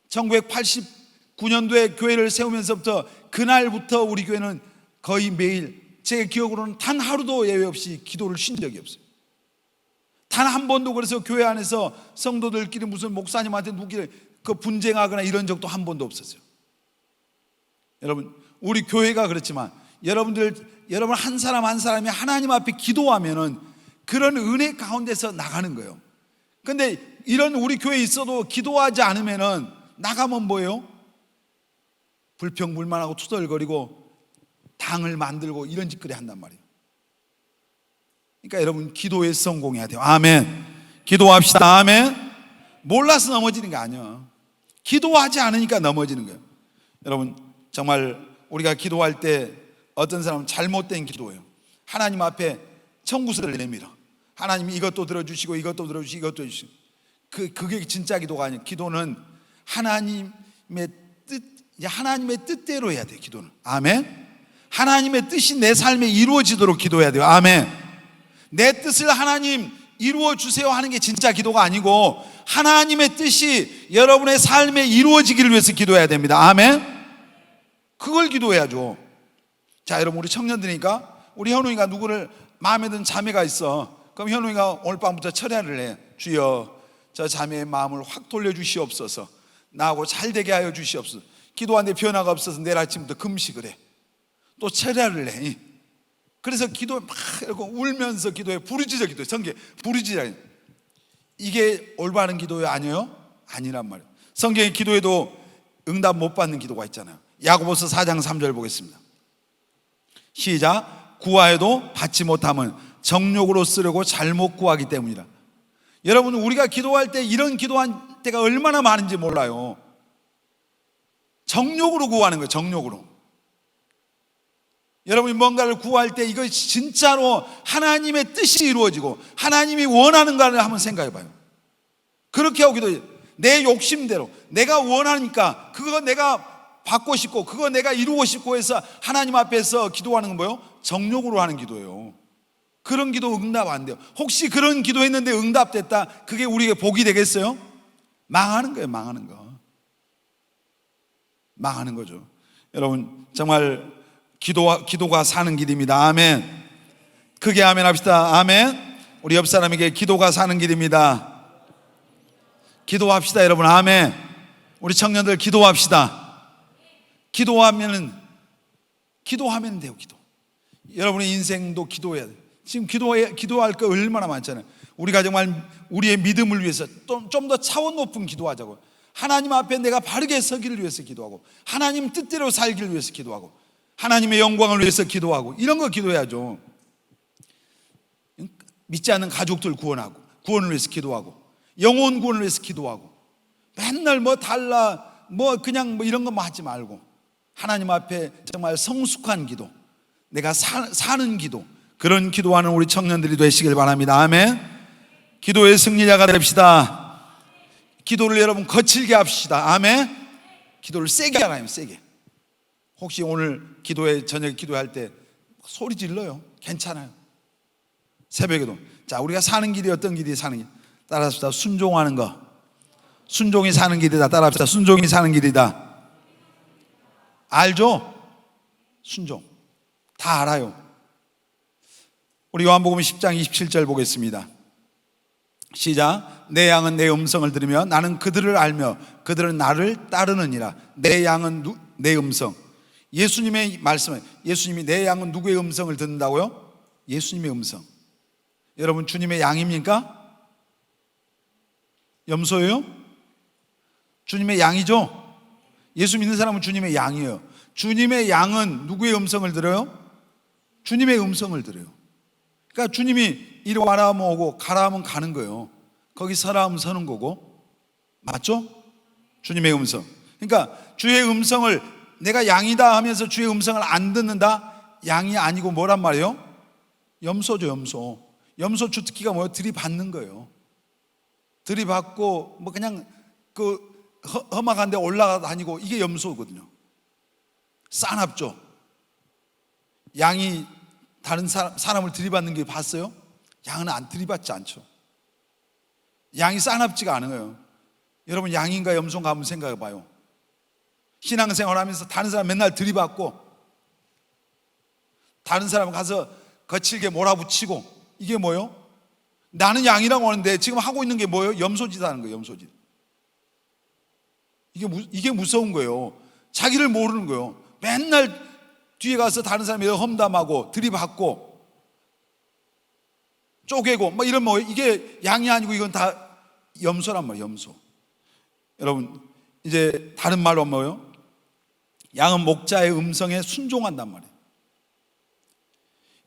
1989년도에 교회를 세우면서부터 그날부터 우리 교회는 거의 매일, 제 기억으로는 단 하루도 예외 없이 기도를 쉰 적이 없어요. 단 한 번도. 그래서 교회 안에서 성도들끼리 무슨 목사님한테 그 분쟁하거나 이런 적도 한 번도 없었어요. 여러분, 우리 교회가 그렇지만 여러분 한 사람 한 사람이 하나님 앞에 기도하면은 그런 은혜 가운데서 나가는 거예요. 근데 이런 우리 교회에 있어도 기도하지 않으면은 나가면 뭐예요? 불평불만하고 투덜거리고 당을 만들고 이런 짓거리 한단 말이에요. 그러니까 여러분, 기도에 성공해야 돼요. 아멘. 기도합시다. 아멘. 몰라서 넘어지는 게 아니야. 기도하지 않으니까 넘어지는 거예요. 여러분, 정말 우리가 기도할 때 어떤 사람은 잘못된 기도예요. 하나님 앞에 청구서를 내밀어. 하나님이 이것도 들어주시고 이것도 들어주시고 이것도 해주시고. 그게 진짜 기도가 아니에요. 기도는 하나님의 뜻대로 해야 돼요. 기도는. 아멘. 하나님의 뜻이 내 삶에 이루어지도록 기도해야 돼요. 아멘. 내 뜻을 하나님 이루어 주세요 하는 게 진짜 기도가 아니고 하나님의 뜻이 여러분의 삶에 이루어지기를 위해서 기도해야 됩니다. 아멘. 그걸 기도해야죠. 자, 여러분, 우리 청년들이니까 우리 현웅이가 누구를 마음에 든 자매가 있어. 그럼 현웅이가 오늘 밤부터 철야를 해. 주여, 저 자매의 마음을 확 돌려주시옵소서. 나하고 잘 되게 하여 주시옵소서. 기도하는데 변화가 없어서 내일 아침부터 금식을 해. 또 철야를 해. 그래서 기도에 막 이러고 울면서 기도해. 부르짖어 기도해. 성경에 부르짖어. 이게 올바른 기도요? 아니에요? 아니란 말이에요. 성경의 기도에도 응답 못 받는 기도가 있잖아요. 야고보서 4장 3절 보겠습니다. 시작. 구하여도 받지 못함은 정욕으로 쓰려고 잘못 구하기 때문이라. 여러분, 우리가 기도할 때 이런 기도한 때가 얼마나 많은지 몰라요. 정욕으로 구하는 거예요. 정욕으로. 여러분이 뭔가를 구할 때 이거 진짜로 하나님의 뜻이 이루어지고 하나님이 원하는가를 한번 생각해 봐요. 그렇게 하고 기도해요. 내 욕심대로 내가 원하니까 그거 내가 받고 싶고 그거 내가 이루고 싶고 해서 하나님 앞에서 기도하는 건 뭐예요? 정욕으로 하는 기도예요. 그런 기도 응답 안 돼요. 혹시 그런 기도했는데 응답됐다, 그게 우리에게 복이 되겠어요? 망하는 거예요. 망하는 거죠. 여러분, 정말 기도가 사는 길입니다. 아멘. 크게 아멘 합시다. 아멘. 우리 옆 사람에게 기도가 사는 길입니다. 기도합시다, 여러분. 아멘. 우리 청년들 기도합시다. 기도하면 돼요. 기도. 여러분의 인생도 기도해야 돼요. 지금 기도할 거 얼마나 많잖아요. 우리가 정말 우리의 믿음을 위해서 좀 더 차원 높은 기도하자고. 하나님 앞에 내가 바르게 서기를 위해서 기도하고, 하나님 뜻대로 살기를 위해서 기도하고, 하나님의 영광을 위해서 기도하고, 이런 거 기도해야죠. 믿지 않는 가족들 구원을 위해서 기도하고, 영혼 구원을 위해서 기도하고, 맨날 그냥 이런 것만 하지 말고, 하나님 앞에 정말 성숙한 기도, 내가 사는 기도, 그런 기도하는 우리 청년들이 되시길 바랍니다. 아멘. 기도의 승리자가 됩시다. 기도를 여러분 거칠게 합시다. 아멘. 기도를 세게 하나요. 세게. 혹시 오늘 저녁에 기도할 때 소리 질러요. 괜찮아요. 새벽에도. 자, 우리가 사는 길이 어떤 길이 사는 길? 따라합시다. 순종하는 거. 순종이 사는 길이다. 따라합시다. 순종이 사는 길이다. 알죠? 순종. 다 알아요. 우리 요한복음 10장 27절 보겠습니다. 시작. 내 양은 내 음성을 들으며 나는 그들을 알며 그들은 나를 따르느니라. 내 양은 내 음성. 예수님의 말씀은, 예수님이 내 양은 누구의 음성을 듣는다고요? 예수님의 음성. 여러분, 주님의 양입니까? 염소예요? 주님의 양이죠? 예수 믿는 사람은 주님의 양이에요. 주님의 양은 누구의 음성을 들어요? 주님의 음성을 들어요. 그러니까 주님이 이리 와라 하면 오고 가라 하면 가는 거예요. 거기 서라 하면 서는 거고. 맞죠? 주님의 음성. 그러니까 주의 음성을, 내가 양이다 하면서 주의 음성을 안 듣는다? 양이 아니고 뭐란 말이에요? 염소죠. 염소 주특기가 뭐예요? 들이받는 거예요. 들이받고 그냥 험악한 데 올라가 다니고, 이게 염소거든요. 싸납죠. 양이 다른 사람을 들이받는 게 봤어요? 양은 안 들이받지 않죠. 양이 싸납지가 않아요. 여러분, 양인가 염소인가 한번 생각해 봐요. 신앙생활 하면서 다른 사람 맨날 들이받고, 다른 사람 가서 거칠게 몰아붙이고, 이게 뭐예요? 나는 양이라고 하는데 지금 하고 있는 게 뭐예요? 염소짓 하는 거예요. 염소짓. 이게 무서운 거예요. 자기를 모르는 거예요. 맨날 뒤에 가서 다른 사람이 험담하고 들이받고 쪼개고 이러면 이게 양이 아니고 이건 다 염소란 말이에요. 염소. 여러분, 이제 다른 말로 뭐예요? 양은 목자의 음성에 순종한단 말이에요.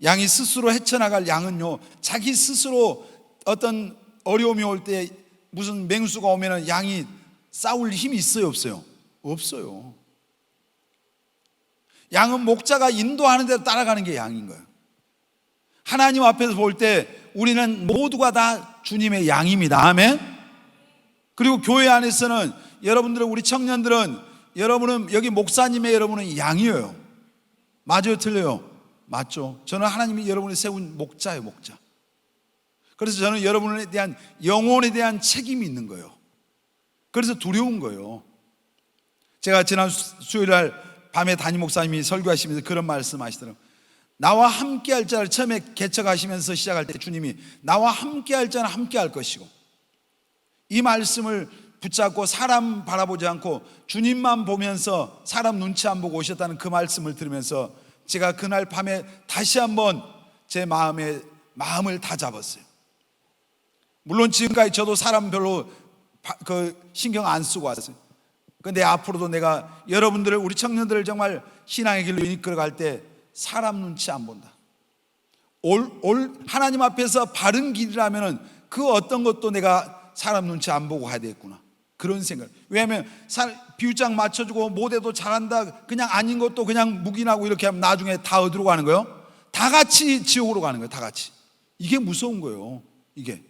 양이 스스로 헤쳐나갈 양은요, 자기 스스로 어떤 어려움이 올 때, 무슨 맹수가 오면 양이 싸울 힘이 있어요? 없어요? 없어요. 양은 목자가 인도하는 대로 따라가는 게 양인 거예요. 하나님 앞에서 볼 때 우리는 모두가 다 주님의 양입니다. 아멘. 그리고 교회 안에서는 여러분들은, 우리 청년들은, 여러분은 여기 목사님의 여러분은 양이에요. 맞아요? 틀려요? 맞죠? 저는 하나님이 여러분을 세운 목자예요. 목자. 그래서 저는 여러분에 대한 영혼에 대한 책임이 있는 거예요. 그래서 두려운 거예요. 제가 지난 수요일 날 밤에 담임 목사님이 설교하시면서 그런 말씀하시더라고요. 나와 함께 할 자를 처음에 개척하시면서 시작할 때 주님이 나와 함께 할 자는 함께 할 것이고, 이 말씀을 붙잡고 사람 바라보지 않고 주님만 보면서 사람 눈치 안 보고 오셨다는 그 말씀을 들으면서 제가 그날 밤에 다시 한번 제 마음을 다 잡았어요. 물론 지금까지 저도 사람 별로 신경 안 쓰고 왔어요. 근데 앞으로도 내가 여러분들을, 우리 청년들을 정말 신앙의 길로 이끌어갈 때 사람 눈치 안 본다. 하나님 앞에서 바른 길이라면 그 어떤 것도 내가 사람 눈치 안 보고 가야 되겠구나, 그런 생각. 왜냐하면 비유장 맞춰주고 모대도 잘한다, 그냥 아닌 것도 그냥 묵인하고 이렇게 하면 나중에 다 어디로 가는 거예요? 다 같이 지옥으로 가는 거예요. 다 같이. 이게 무서운 거예요. 이게.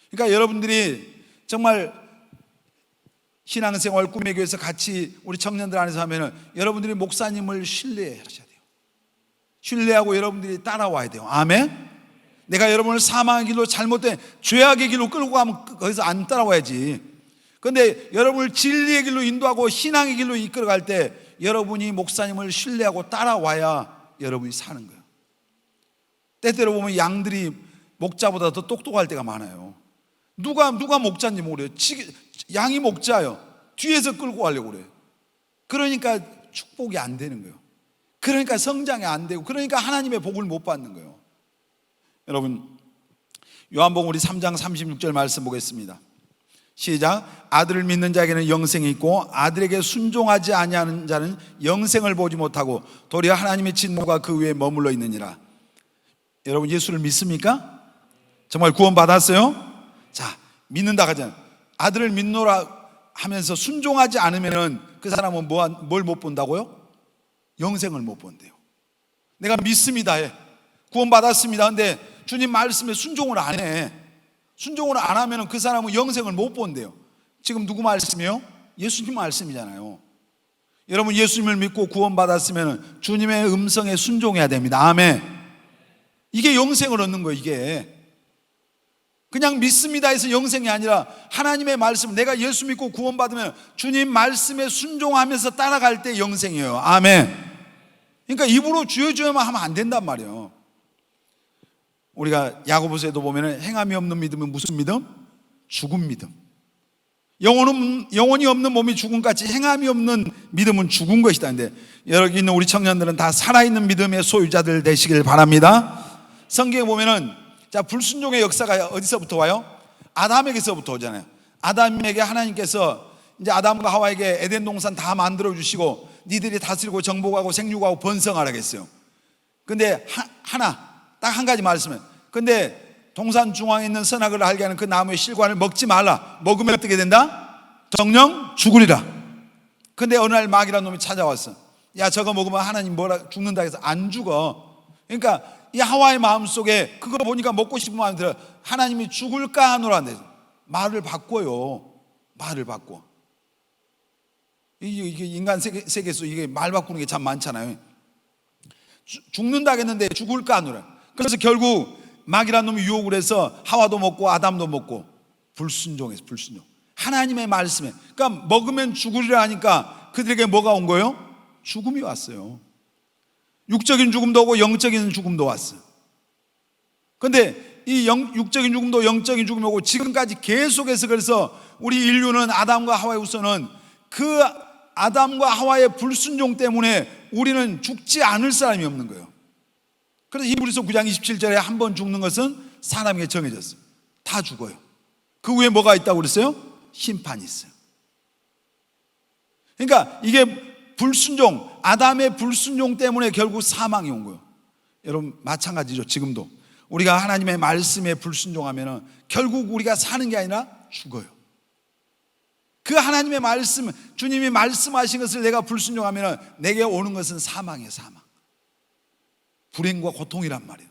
그러니까 여러분들이 정말 신앙생활 꿈의 교회에서 같이 우리 청년들 안에서 하면은 여러분들이 목사님을 신뢰하셔야 돼요. 신뢰하고 여러분들이 따라와야 돼요. 아멘. 내가 여러분을 사망의 길로, 잘못된 죄악의 길로 끌고 가면 거기서 안 따라와야지. 그런데 여러분을 진리의 길로 인도하고 신앙의 길로 이끌어갈 때 여러분이 목사님을 신뢰하고 따라와야 여러분이 사는 거예요. 때때로 보면 양들이 목자보다 더 똑똑할 때가 많아요. 누가 목자인지 모르요. 양이 목자예요. 뒤에서 끌고 가려고 그래요. 그러니까 축복이 안 되는 거예요. 그러니까 성장이 안 되고, 그러니까 하나님의 복을 못 받는 거예요. 여러분, 요한복음 우리 3장 36절 말씀 보겠습니다. 시작. 아들을 믿는 자에게는 영생이 있고 아들에게 순종하지 아니하는 자는 영생을 보지 못하고 도리어 하나님의 진노가 그 위에 머물러 있느니라. 여러분, 예수를 믿습니까? 정말 구원 받았어요? 자, 믿는다 하잖아요. 아들을 믿노라 하면서 순종하지 않으면은 그 사람은 뭘 못 본다고요? 영생을 못 본대요. 내가 믿습니다 해, 구원 받았습니다. 근데 주님 말씀에 순종을 안 해. 순종을 안 하면 그 사람은 영생을 못 본대요. 지금 누구 말씀이에요? 예수님 말씀이잖아요. 여러분, 예수님을 믿고 구원 받았으면 주님의 음성에 순종해야 됩니다. 아멘. 이게 영생을 얻는 거예요. 이게 그냥 믿습니다 해서 영생이 아니라 하나님의 말씀, 내가 예수 믿고 구원 받으면 주님 말씀에 순종하면서 따라갈 때 영생이에요. 아멘. 그러니까 입으로 주여 주여만 하면 안 된단 말이에요. 우리가 야고보서에도 보면 행함이 없는 믿음은 무슨 믿음? 죽은 믿음. 영혼이 없는 몸이 죽음같이 행함이 없는 믿음은 죽은 것이다. 근데 여기 있는 우리 청년들은 다 살아있는 믿음의 소유자들 되시길 바랍니다. 성경에 보면은, 자, 불순종의 역사가 어디서부터 와요? 아담에게서부터 오잖아요. 아담에게 하나님께서 이제 아담과 하와에게 에덴 동산 다 만들어 주시고 니들이 다스리고 정복하고 생육하고 번성하라 했어요. 근데 딱 한 가지 말씀은, 근데 동산 중앙에 있는 선악을 알게 하는 그 나무의 실과를 먹지 말라. 먹으면 어떻게 된다? 정령 죽으리라. 근데 어느 날 마귀라는 놈이 찾아왔어. 야, 저거 먹으면 하나님 뭐라 죽는다 해서 안 죽어. 그러니까 이 하와의 마음속에 그거 보니까 먹고 싶은 마음이 들어. 하나님이 죽을까 하노라. 말을 바꿔요. 말을 바꿔. 이게 인간 세계에서 이게 말 바꾸는 게 참 많잖아요. 죽는다 했는데 죽을까 하노라. 그래서 결국 마귀라는 놈이 유혹을 해서 하와도 먹고 아담도 먹고 불순종했어. 불순종. 하나님의 말씀에, 그러니까 먹으면 죽으리라 하니까 그들에게 뭐가 온 거예요? 죽음이 왔어요. 육적인 죽음도 오고 영적인 죽음도 왔어요. 그런데 이 육적인 죽음도 영적인 죽음이 오고 지금까지 계속해서, 그래서 우리 인류는 아담과 하와의 후손은 그 아담과 하와의 불순종 때문에 우리는 죽지 않을 사람이 없는 거예요. 그래서 히브리서 9장 27절에 한 번 죽는 것은 사람에게 정해졌어요. 다 죽어요. 그 위에 뭐가 있다고 그랬어요? 심판이 있어요. 그러니까 이게 불순종, 아담의 불순종 때문에 결국 사망이 온 거예요. 여러분, 마찬가지죠. 지금도 우리가 하나님의 말씀에 불순종하면 결국 우리가 사는 게 아니라 죽어요. 그 하나님의 말씀, 주님이 말씀하신 것을 내가 불순종하면 내게 오는 것은 사망이에요. 사망. 불행과 고통이란 말이에요.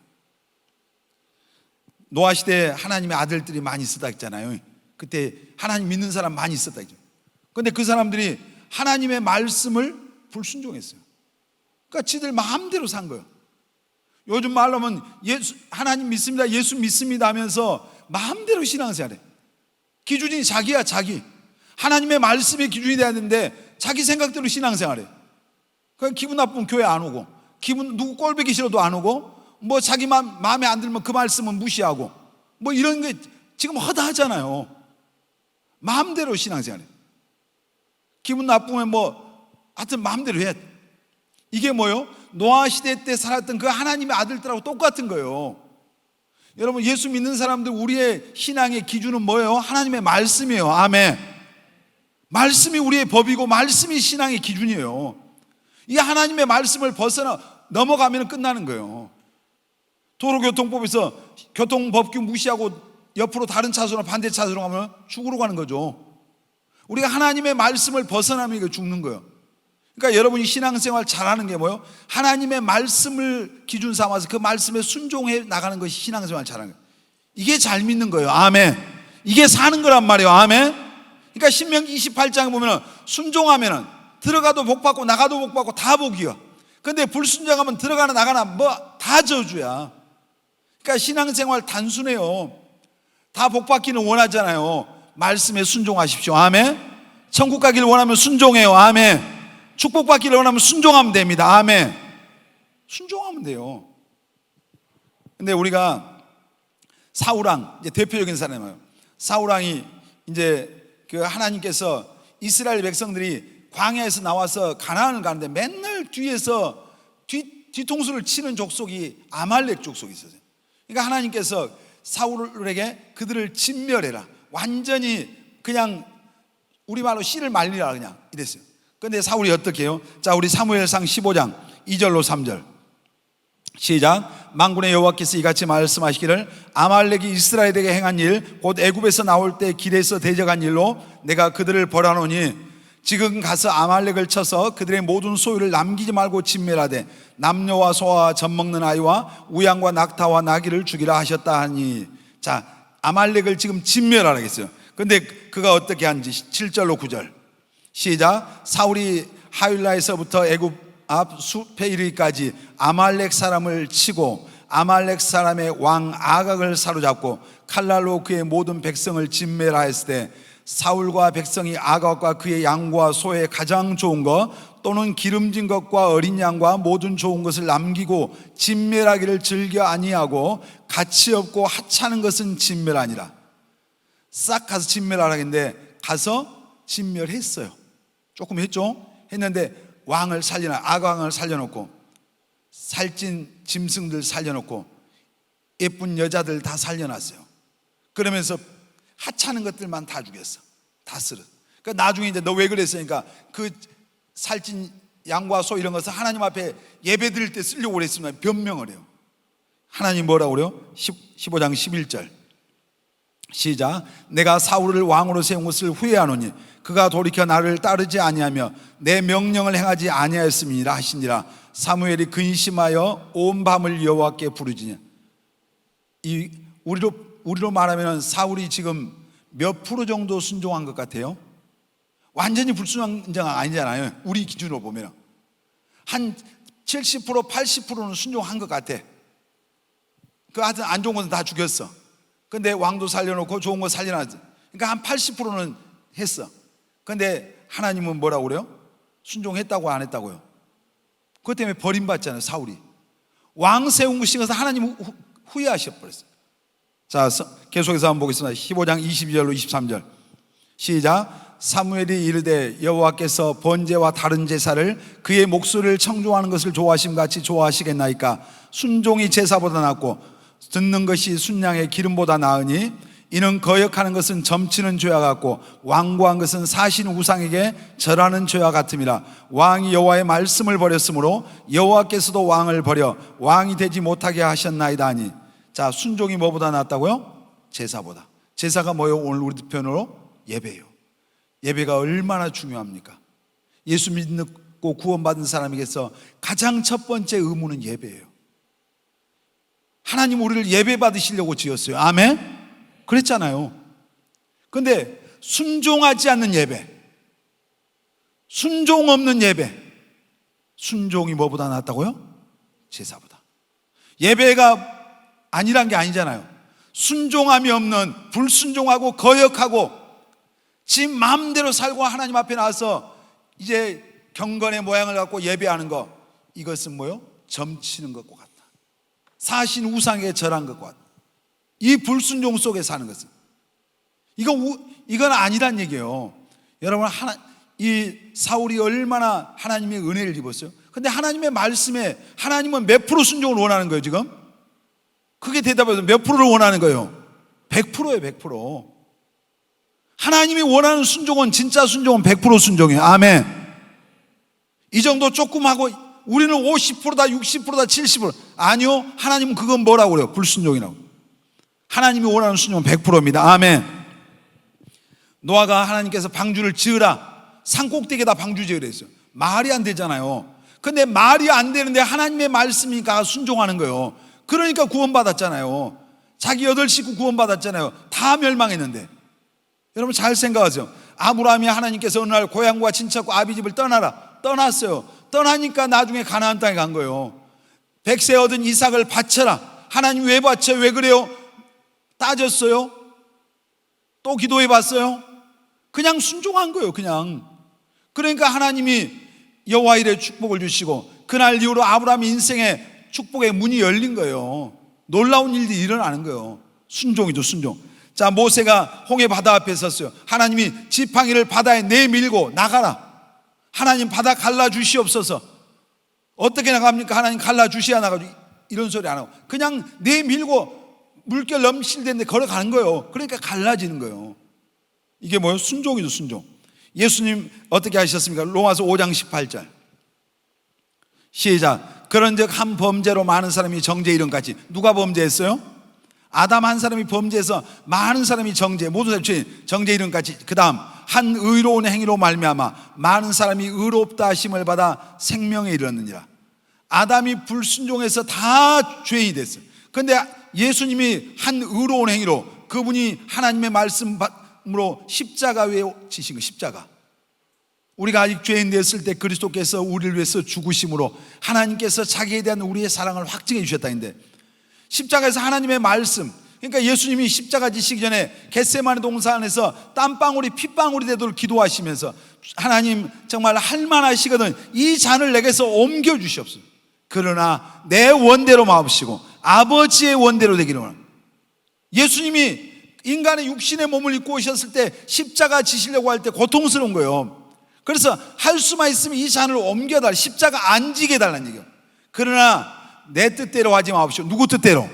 노아 시대에 하나님의 아들들이 많이 있었다 했잖아요. 그때 하나님 믿는 사람 많이 있었다 했죠. 그런데 그 사람들이 하나님의 말씀을 불순종했어요. 그러니까 지들 마음대로 산 거예요. 요즘 말로 하면 하나님 믿습니다, 예수 믿습니다 하면서 마음대로 신앙생활해. 기준이 자기야, 자기. 하나님의 말씀이 기준이 돼야 되는데 자기 생각대로 신앙생활해. 그냥 기분 나쁘면 교회 안 오고, 누구 꼴보기 싫어도 안 오고, 뭐 자기 마음에 안 들면 그 말씀은 무시하고, 뭐 이런 게 지금 허다하잖아요. 마음대로 신앙생활해. 기분 나쁘면 뭐 하여튼 마음대로 해. 이게 뭐예요? 노아 시대 때 살았던 그 하나님의 아들들하고 똑같은 거예요. 여러분, 예수 믿는 사람들 우리의 신앙의 기준은 뭐예요? 하나님의 말씀이에요. 아멘. 말씀이 우리의 법이고 말씀이 신앙의 기준이에요. 이 하나님의 말씀을 넘어가면 끝나는 거예요. 도로교통법에서 교통법규 무시하고 옆으로 다른 차선으로 반대 차선으로 가면 죽으러 가는 거죠. 우리가 하나님의 말씀을 벗어나면 이거 죽는 거예요. 그러니까 여러분이 신앙생활 잘하는 게 뭐예요? 하나님의 말씀을 기준 삼아서 그 말씀에 순종해 나가는 것이 신앙생활 잘하는 거예요. 이게 잘 믿는 거예요. 아멘. 이게 사는 거란 말이에요. 아멘. 그러니까 신명기 28장에 보면 순종하면 들어가도 복 받고 나가도 복 받고 다 복이요. 근데 불순종하면 들어가나 나가나 뭐 다 저주야. 그러니까 신앙생활 단순해요. 다 복 받기는 원하잖아요. 말씀에 순종하십시오. 아멘. 천국 가기를 원하면 순종해요. 아멘. 축복 받기를 원하면 순종하면 됩니다. 아멘. 순종하면 돼요. 근데 우리가 사울왕, 이제 대표적인 사람이에요. 사울왕이 이제 그 하나님께서 이스라엘 백성들이 광야에서 나와서 가나안을 가는데 맨날 뒤에서 뒤통수를 치는 족속이 아말렉 족속이 있었어요. 그러니까 하나님께서 사울에게 그들을 진멸해라, 완전히 그냥 우리말로 씨를 말리라, 그냥 이랬어요. 그런데 사울이 어떻게 해요? 자, 우리 사무엘상 15장 2절로 3절 시작. 만군의 여호와께서 이같이 말씀하시기를 아말렉이 이스라엘에게 행한 일, 곧 애굽에서 나올 때 길에서 대적한 일로 내가 그들을 벌하노니 지금 가서 아말렉을 쳐서 그들의 모든 소유를 남기지 말고 진멸하되 남녀와 소와 젖먹는 아이와 우양과 낙타와 나귀를 죽이라 하셨다 하니. 자, 아말렉을 지금 진멸하라 했어요. 근데 그가 어떻게 한지 7절로 9절 시작. 사울이 하윌라에서부터 애굽 앞 숲에 이르기까지 아말렉 사람을 치고 아말렉 사람의 왕 아각을 사로잡고 칼날로 그의 모든 백성을 진멸하였을 때 사울과 백성이 아각과 그의 양과 소의 가장 좋은 것 또는 기름진 것과 어린 양과 모든 좋은 것을 남기고 진멸하기를 즐겨 아니하고 가치 없고 하찮은 것은 진멸하니라. 싹 가서 진멸하라 했는데 가서 진멸했어요. 조금 했죠. 했는데 왕을 살려놔, 아각왕을 살려놓고 살찐 짐승들 살려놓고 예쁜 여자들 다 살려놨어요. 그러면서 하찮은 것들만 다 죽였어. 다 쓸어. 그러니까 나중에 이제 너 왜 그랬으니까 그 살찐 양과 소 이런 것을 하나님 앞에 예배 드릴 때 쓰려고 그랬으면 변명을 해요. 하나님 뭐라고 그래요? 15장 11절 시작. 내가 사울을 왕으로 세운 것을 후회하노니 그가 돌이켜 나를 따르지 아니하며 내 명령을 행하지 아니하였음이니라 하시니라. 사무엘이 근심하여 온 밤을 여호와께 부르지니. 이 우리로 말하면 사울이 지금 몇 프로 정도 순종한 것 같아요? 완전히 불순종한 아니잖아요. 우리 기준으로 보면 한 70% 80%는 순종한 것 같아. 그 하여튼 안 좋은 것은 다 죽였어. 근데 왕도 살려놓고 좋은 거 살려놨어. 그러니까 한 80%는 했어. 근데 하나님은 뭐라고 그래요? 순종했다고 안 했다고요? 그것 때문에 버림받잖아요. 사울이 왕 세운 것이 것을 하나님은 후회하셔버렸어요. 자, 계속해서 한번 보겠습니다. 15장 22절로 23절 시작. 사무엘이 이르되 여호와께서 번제와 다른 제사를 그의 목소리를 청종하는 것을 좋아하심 같이 좋아하시겠나이까. 순종이 제사보다 낫고 듣는 것이 순양의 기름보다 나으니 이는 거역하는 것은 점치는 죄와 같고 완고한 것은 사신 우상에게 절하는 죄와 같음이라. 왕이 여호와의 말씀을 버렸으므로 여호와께서도 왕을 버려 왕이 되지 못하게 하셨나이다 하니. 자, 순종이 뭐보다 낫다고요? 제사보다. 제사가 뭐예요? 오늘 우리 표현으로 예배예요. 예배가 얼마나 중요합니까? 예수 믿고 구원받은 사람에게서 가장 첫 번째 의무는 예배예요. 하나님 우리를 예배 받으시려고 지었어요. 아멘? 그랬잖아요. 그런데 순종하지 않는 예배, 순종 없는 예배, 순종이 뭐보다 낫다고요? 제사보다. 예배가 아니란 게 아니잖아요. 순종함이 없는, 불순종하고 거역하고 지 마음대로 살고 하나님 앞에 나와서 이제 경건의 모양을 갖고 예배하는 거, 이것은 뭐요? 점치는 것과 같다. 사신 우상에게 절한 것과 같다. 이 불순종 속에 사는 것은 이건 아니란 얘기예요. 여러분, 이 사울이 얼마나 하나님의 은혜를 입었어요. 근데 하나님의 말씀에 하나님은 몇 프로 순종을 원하는 거예요 지금? 그게 대답해서 몇 프로를 원하는 거예요? 100%예요. 100%. 하나님이 원하는 순종은, 진짜 순종은 100% 순종이에요. 아멘. 이 정도 조금 하고 우리는 50%다 60%다 70% 아니요, 하나님은 그건 뭐라고 그래요? 불순종이라고. 하나님이 원하는 순종은 100%입니다. 아멘. 노아가 하나님께서 방주를 지으라, 산꼭대기에다 방주 지으라 했어요. 말이 안 되잖아요. 근데 말이 안 되는데 하나님의 말씀이니까 순종하는 거예요. 그러니까 구원받았잖아요. 자기 8식구 구원받았잖아요. 다 멸망했는데. 여러분 잘 생각하세요. 아브라함이 하나님께서 어느 날 고향과 친척과 아비집을 떠나라, 떠났어요. 떠나니까 나중에 가나안 땅에 간 거예요. 100세 얻은 이삭을 바쳐라. 하나님 왜 바쳐? 왜 그래요? 따졌어요? 또 기도해 봤어요? 그냥 순종한 거예요. 그냥. 그러니까 하나님이 여호와 이레 축복을 주시고 그날 이후로 아브라함 인생에 축복의 문이 열린 거예요. 놀라운 일들이 일어나는 거예요. 순종이죠, 순종. 자, 모세가 홍해 바다 앞에 섰어요. 하나님이 지팡이를 바다에 내밀고 나가라. 하나님 바다 갈라주시옵소서. 어떻게 나갑니까? 하나님 갈라주셔야 나가지고 이런 소리 안 하고 그냥 내밀고 물결 넘실대는데 걸어가는 거예요. 그러니까 갈라지는 거예요. 이게 뭐예요? 순종이죠, 순종. 예수님 어떻게 하셨습니까? 로마서 5장 18절 시작. 그런즉 한 범죄로 많은 사람이 정죄에 이른같이. 누가 범죄했어요? 아담 한 사람이 범죄해서 많은 사람이 모든 사람이 정죄에 이른같이. 그 다음 한 의로운 행위로 말미암아 많은 사람이 의롭다 하심을 받아 생명에 이르렀느니라. 아담이 불순종해서 다 죄인이 됐어요. 그런데 예수님이 한 의로운 행위로, 그분이 하나님의 말씀으로 십자가 위에 지신 거. 십자가. 우리가 아직 죄인 되었을 때 그리스도께서 우리를 위해서 죽으심으로 하나님께서 자기에 대한 우리의 사랑을 확증해 주셨다는데, 십자가에서 하나님의 말씀, 그러니까 예수님이 십자가 지시기 전에 겟세마네 동산에서 땀방울이 핏방울이 되도록 기도하시면서 하나님 정말 할만하시거든 이 잔을 내게서 옮겨 주시옵소서. 그러나 내 원대로 마옵시고 아버지의 원대로 되기를 원합니다. 예수님이 인간의 육신의 몸을 입고 오셨을 때 십자가 지시려고 할 때 고통스러운 거예요. 그래서 할 수만 있으면 이 잔을 옮겨달라, 십자가 안 지게 해달라는 얘기예요. 그러나 내 뜻대로 하지 마옵시고. 누구 뜻대로?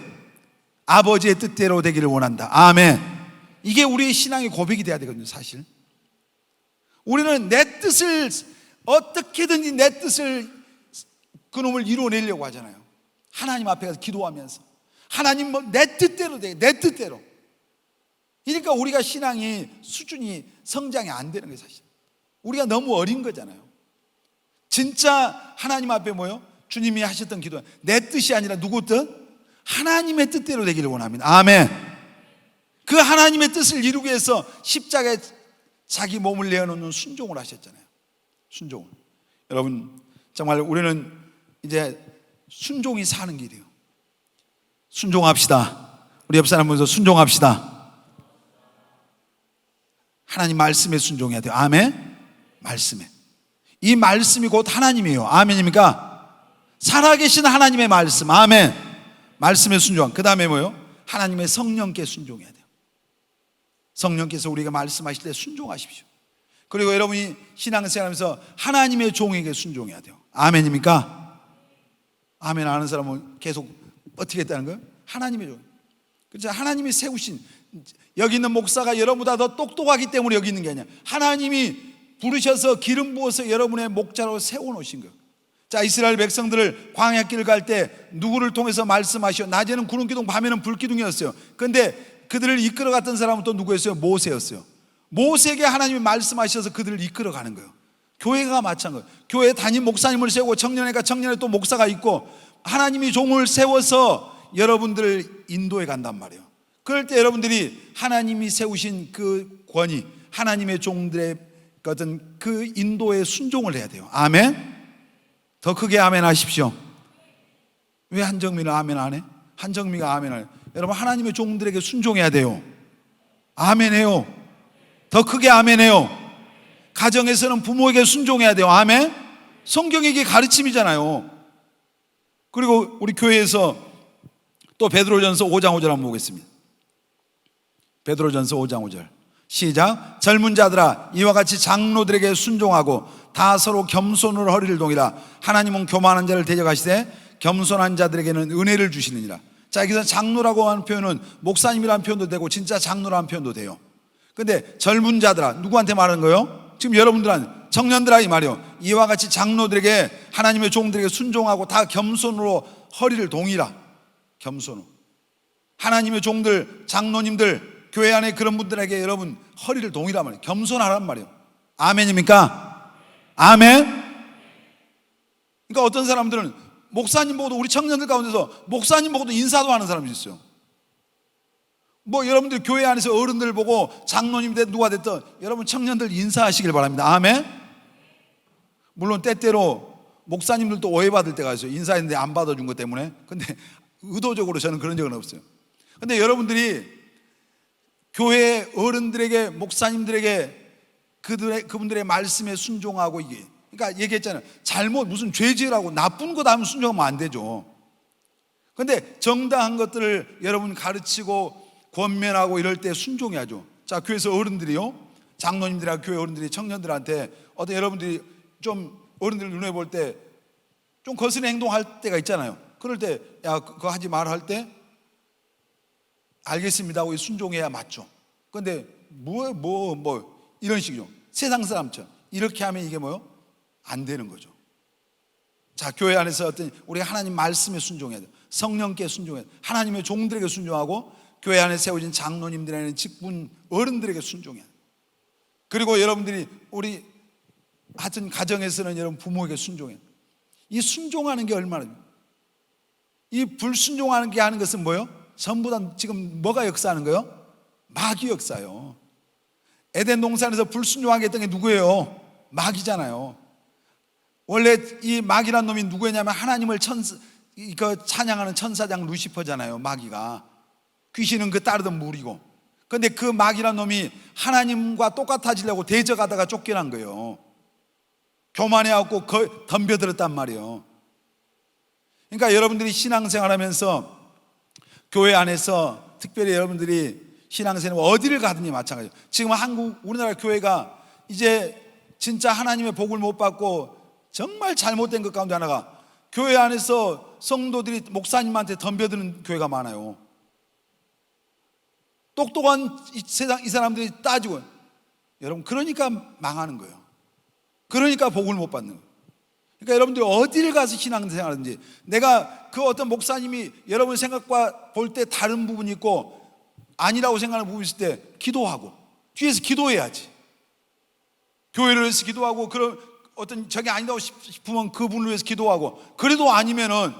아버지의 뜻대로 되기를 원한다. 아멘. 이게 우리의 신앙의 고백이 돼야 되거든요. 사실 우리는 내 뜻을 어떻게든지 내 뜻을 그놈을 이루어내려고 하잖아요. 하나님 앞에 가서 기도하면서 하나님 뭐 내 뜻대로 돼, 내 뜻대로. 그러니까 우리가 신앙이 수준이 성장이 안 되는 거예요. 사실 우리가 너무 어린 거잖아요. 진짜 하나님 앞에 뭐요? 주님이 하셨던 기도, 내 뜻이 아니라 누구 뜻? 하나님의 뜻대로 되기를 원합니다. 아멘. 그 하나님의 뜻을 이루기 위해서 십자가에 자기 몸을 내어놓는 순종을 하셨잖아요. 순종을. 여러분 정말 우리는 이제 순종이 사는 길이에요. 순종합시다. 우리 옆 사람 보면서 순종합시다. 하나님 말씀에 순종해야 돼요. 아멘. 말씀에. 이 말씀이 곧 하나님이에요. 아멘입니까? 살아계신 하나님의 말씀. 아멘. 말씀에 순종. 그 다음에 뭐요? 하나님의 성령께 순종해야 돼요. 성령께서 우리가 말씀하실 때 순종하십시오. 그리고 여러분이 신앙생활하면서 하나님의 종에게 순종해야 돼요. 아멘입니까? 아멘 아는 사람은 계속 어떻게 했다는 거예요? 하나님의 종. 그렇죠? 하나님이 세우신, 여기 있는 목사가 여러분보다 더 똑똑하기 때문에 여기 있는 게 아니야. 하나님이 부르셔서 기름 부어서 여러분의 목자로 세워놓으신 거예요. 자, 이스라엘 백성들을 광야길을 갈 때 누구를 통해서 말씀하시오? 낮에는 구름기둥, 밤에는 불기둥이었어요. 그런데 그들을 이끌어갔던 사람은 또 누구였어요? 모세였어요. 모세에게 하나님이 말씀하셔서 그들을 이끌어가는 거예요. 교회가 마찬가지예요. 교회 담임 목사님을 세우고 청년회가 청년회 또 목사가 있고 하나님이 종을 세워서 여러분들을 인도해 간단 말이에요. 그럴 때 여러분들이 하나님이 세우신 그 권위, 하나님의 종들의 어떤 그 인도에 순종을 해야 돼요. 아멘. 더 크게 아멘 하십시오. 왜 한정민은 아멘 안 해? 한정미가 아멘 안 해. 여러분 하나님의 종들에게 순종해야 돼요. 아멘 해요. 더 크게 아멘 해요. 가정에서는 부모에게 순종해야 돼요. 아멘. 성경이 이게 가르침이잖아요. 그리고 우리 교회에서 또 베드로전서 5장 5절 한번 보겠습니다. 베드로전서 5장 5절 시작. 젊은 자들아 이와 같이 장로들에게 순종하고 다 서로 겸손으로 허리를 동이라. 하나님은 교만한 자를 대적하시되 겸손한 자들에게는 은혜를 주시느니라. 자, 여기서 장로라고 하는 표현은 목사님이라는 표현도 되고 진짜 장로라는 표현도 돼요. 근데 젊은 자들아, 누구한테 말하는 거예요? 지금 여러분들한 청년들아 이 말이요. 이와 같이 장로들에게, 하나님의 종들에게 순종하고 다 겸손으로 허리를 동이라. 겸손으로. 하나님의 종들, 장로님들, 교회 안에 그런 분들에게 여러분 허리를 동이란 말이에요. 겸손하란 말이에요. 아멘입니까? 아멘. 그러니까 어떤 사람들은 목사님 보고도, 우리 청년들 가운데서 목사님 보고도 인사도 하는 사람이 있어요. 뭐 여러분들 교회 안에서 어른들 보고 장로님 됐든 누가 됐든 여러분 청년들 인사하시길 바랍니다. 아멘. 물론 때때로 목사님들도 오해받을 때가 있어요. 인사했는데 안 받아준 것 때문에. 근데 의도적으로 저는 그런 적은 없어요. 근데 여러분들이 교회 어른들에게, 목사님들에게 그분들의 말씀에 순종하고, 이게 그러니까 얘기했잖아요. 잘못 무슨 죄지으라고 나쁜 것 하면 순종하면 안 되죠. 근데 정당한 것들을 여러분 가르치고 권면하고 이럴 때 순종해야죠. 자, 교회에서 어른들이요, 장로님들이나 교회 어른들이 청년들한테 어떤 여러분들이 좀 어른들 눈에 볼 때 좀 거스른 행동할 때가 있잖아요. 그럴 때 야 그거 하지 마라 할 때 알겠습니다 하고 순종해야 맞죠. 그런데 뭐 이런 식이죠. 세상 사람처럼 이렇게 하면 이게 뭐요? 안 되는 거죠. 자, 교회 안에서 어떤 우리가 하나님 말씀에 순종해야 돼요. 성령께 순종해야 돼요. 하나님의 종들에게 순종하고 교회 안에 세워진 장로님들에게는 직분 어른들에게 순종해야 돼요. 그리고 여러분들이 우리 하여튼 가정에서는 여러분 부모에게 순종해야 돼요. 이 순종하는 게 얼마나, 이 불순종하는 게 하는 것은 뭐예요? 전부 다 지금 뭐가 역사하는 거예요? 마귀 역사요. 에덴 동산에서 불순종하게 했던 게 누구예요? 마귀잖아요. 원래 이 마귀란 놈이 누구였냐면 하나님을 찬양하는 천사장 루시퍼잖아요. 마귀가 귀신은 그 따르던 무리고. 그런데 그 마귀란 놈이 하나님과 똑같아지려고 대적하다가 쫓겨난 거예요. 교만해갖고 덤벼들었단 말이에요. 그러니까 여러분들이 신앙생활하면서 교회 안에서 특별히 여러분들이 신앙생활 어디를 가든지 마찬가지예요. 지금 우리나라 교회가 이제 진짜 하나님의 복을 못 받고 정말 잘못된 것 가운데 하나가 교회 안에서 성도들이 목사님한테 덤벼드는 교회가 많아요. 똑똑한 이 사람들이 따지고, 여러분 그러니까 망하는 거예요. 그러니까 복을 못 받는 거예요. 그러니까 여러분들이 어디를 가서 신앙생활하든지 내가 그 어떤 목사님이 여러분 생각과 볼 때 다른 부분이 있고 아니라고 생각하는 부분이 있을 때 기도하고 뒤에서 기도해야지. 교회를 위해서 기도하고 그런 어떤 저게 아니라고 싶으면 그분을 위해서 기도하고, 그래도 아니면은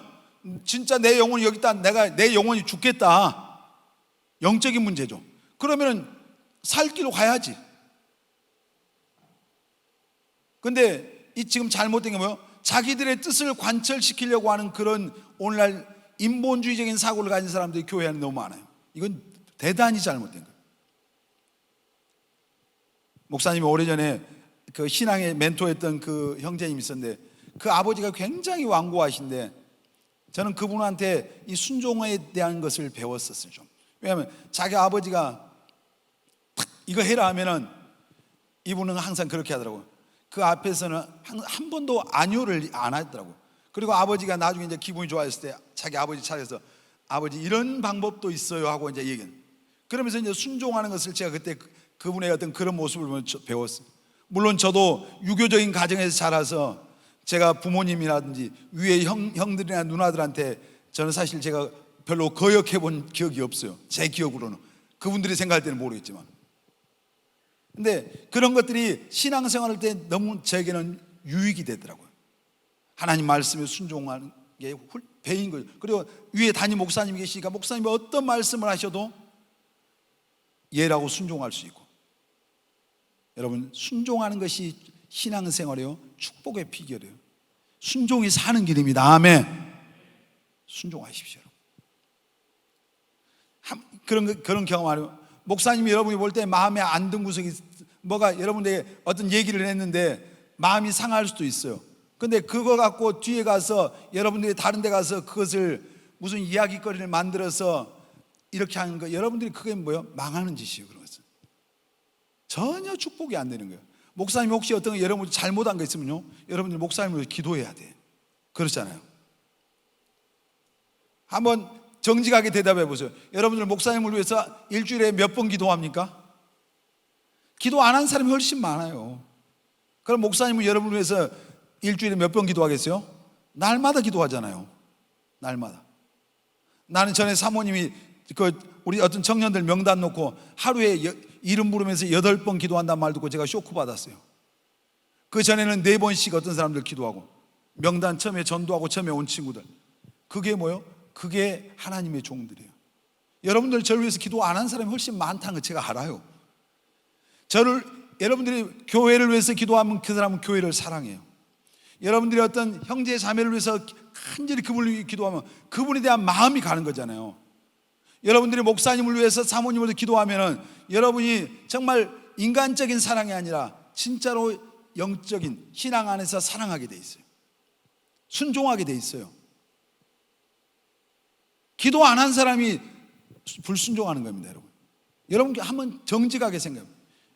진짜 내 영혼이 여기 있다, 내 영혼이 죽겠다, 영적인 문제죠. 그러면은 살 길로 가야지. 근데 이 지금 잘못된 게 뭐예요? 자기들의 뜻을 관철시키려고 하는 그런 오늘날 인본주의적인 사고를 가진 사람들이 교회 안에 너무 많아요. 이건 대단히 잘못된 거예요. 목사님이 오래전에 그 신앙의 멘토했던 그 형제님이 있었는데 그 아버지가 굉장히 완고하신데 저는 그분한테 이 순종에 대한 것을 배웠었어요. 좀. 왜냐하면 자기 아버지가 탁 이거 해라 하면은 이분은 항상 그렇게 하더라고요. 그 앞에서는 한 번도 아니오를 안 하더라고요. 그리고 아버지가 나중에 이제 기분이 좋아졌을 때 자기 아버지 차려서 아버지 이런 방법도 있어요 하고 이제 얘기해요. 그러면서 이제 순종하는 것을 제가 그때 그분의 어떤 그런 모습을 보면서 배웠어요. 물론 저도 유교적인 가정에서 자라서 제가 부모님이라든지 위에 형들이나 누나들한테 저는 사실 제가 별로 거역해 본 기억이 없어요. 제 기억으로는. 그분들이 생각할 때는 모르겠지만. 근데 그런 것들이 신앙생활할 때 너무 저에게는 유익이 되더라고요. 하나님 말씀에 순종하는 게 배인 거죠. 그리고 위에 담임 목사님이 계시니까 목사님이 어떤 말씀을 하셔도 예라고 순종할 수 있고. 여러분 순종하는 것이 신앙생활이요 축복의 비결이에요. 순종이 사는 길입니다. 아멘. 순종하십시오. 그런 경험 아니에요? 목사님이 여러분이 볼 때 마음에 안 든 구석이 뭐가 여러분들에게 어떤 얘기를 했는데 마음이 상할 수도 있어요. 근데 그거 갖고 뒤에 가서 여러분들이 다른 데 가서 그것을 무슨 이야기거리를 만들어서 이렇게 하는 거, 여러분들이 그게 뭐예요? 망하는 짓이에요. 그런 것은 전혀 축복이 안 되는 거예요. 목사님이 혹시 어떤 여러분 잘못한 거 있으면요, 여러분들 목사님을 위해서 기도해야 돼. 그렇잖아요. 한번 정직하게 대답해 보세요. 여러분들 목사님을 위해서 일주일에 몇 번 기도합니까? 기도 안 한 사람이 훨씬 많아요. 그럼 목사님은 여러분을 위해서 일주일에 몇 번 기도하겠어요? 날마다 기도하잖아요. 날마다. 나는 전에 사모님이 우리 어떤 청년들 명단 놓고 하루에 이름 부르면서 8번 기도한다는 말 듣고 제가 쇼크 받았어요. 그 전에는 4번씩 어떤 사람들 기도하고 명단 처음에 전도하고 처음에 온 친구들. 그게 뭐예요? 그게 하나님의 종들이에요. 여러분들 저를 위해서 기도 안 한 사람이 훨씬 많다는 거 제가 알아요. 여러분들이 교회를 위해서 기도하면 그 사람은 교회를 사랑해요. 여러분들이 어떤 형제 자매를 위해서 간절히 그분을 위해 기도하면 그분에 대한 마음이 가는 거잖아요. 여러분들이 목사님을 위해서 사모님을 위해서 기도하면 여러분이 정말 인간적인 사랑이 아니라 진짜로 영적인 신앙 안에서 사랑하게 돼 있어요. 순종하게 돼 있어요. 기도 안 한 사람이 불순종하는 겁니다. 여러분 한번 정직하게 생각해요.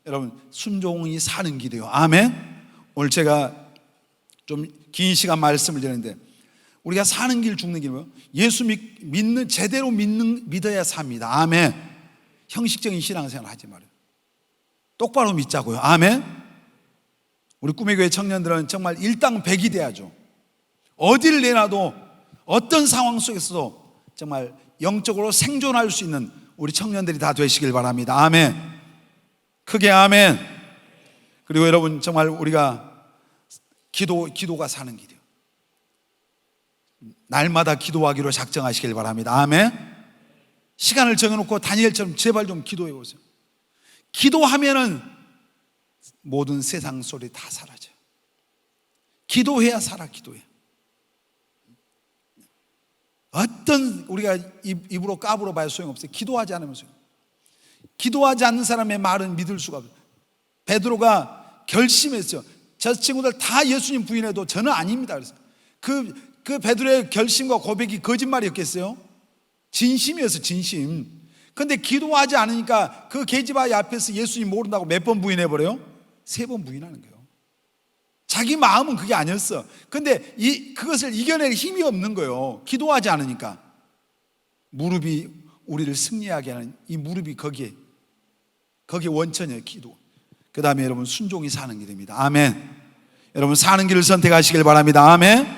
여러분 순종이 사는 길이에요. 아멘. 오늘 제가 좀 긴 시간 말씀을 드리는데, 우리가 사는 길 죽는 길 뭐예요? 예수 믿는, 제대로 믿어야 삽니다. 아멘. 형식적인 신앙생활 하지 말아요. 똑바로 믿자고요. 아멘. 우리 꿈의 교회 청년들은 정말 일당백이 돼야죠. 어디를 내놔도 어떤 상황 속에서도 정말 영적으로 생존할 수 있는 우리 청년들이 다 되시길 바랍니다. 아멘. 크게 아멘. 그리고 여러분, 정말 우리가 기도가 사는 길이에요. 날마다 기도하기로 작정하시길 바랍니다. 아멘. 시간을 정해놓고 다니엘처럼 제발 좀 기도해 보세요. 기도하면은 모든 세상 소리 다 사라져요. 기도해야 살아. 기도해. 어떤 우리가 입으로 까불어 봐야 소용없어요. 기도하지 않으면 소용. 기도하지 않는 사람의 말은 믿을 수가 없어요. 베드로가 결심했어요. 저 친구들 다 예수님 부인해도 저는 아닙니다. 그래서 그 베드로의 결심과 고백이 거짓말이었겠어요? 진심이었어요. 진심. 근데 기도하지 않으니까 그 계집아이 앞에서 예수님 모른다고 몇 번 부인해버려요? 3번 부인하는 거예요. 자기 마음은 그게 아니었어. 근데 그것을 이겨낼 힘이 없는 거예요. 기도하지 않으니까. 무릎이 우리를 승리하게 하는 이 무릎이 거기에 원천이에요. 기도. 그 다음에 여러분, 순종이 사는 길입니다. 아멘. 여러분, 사는 길을 선택하시길 바랍니다. 아멘.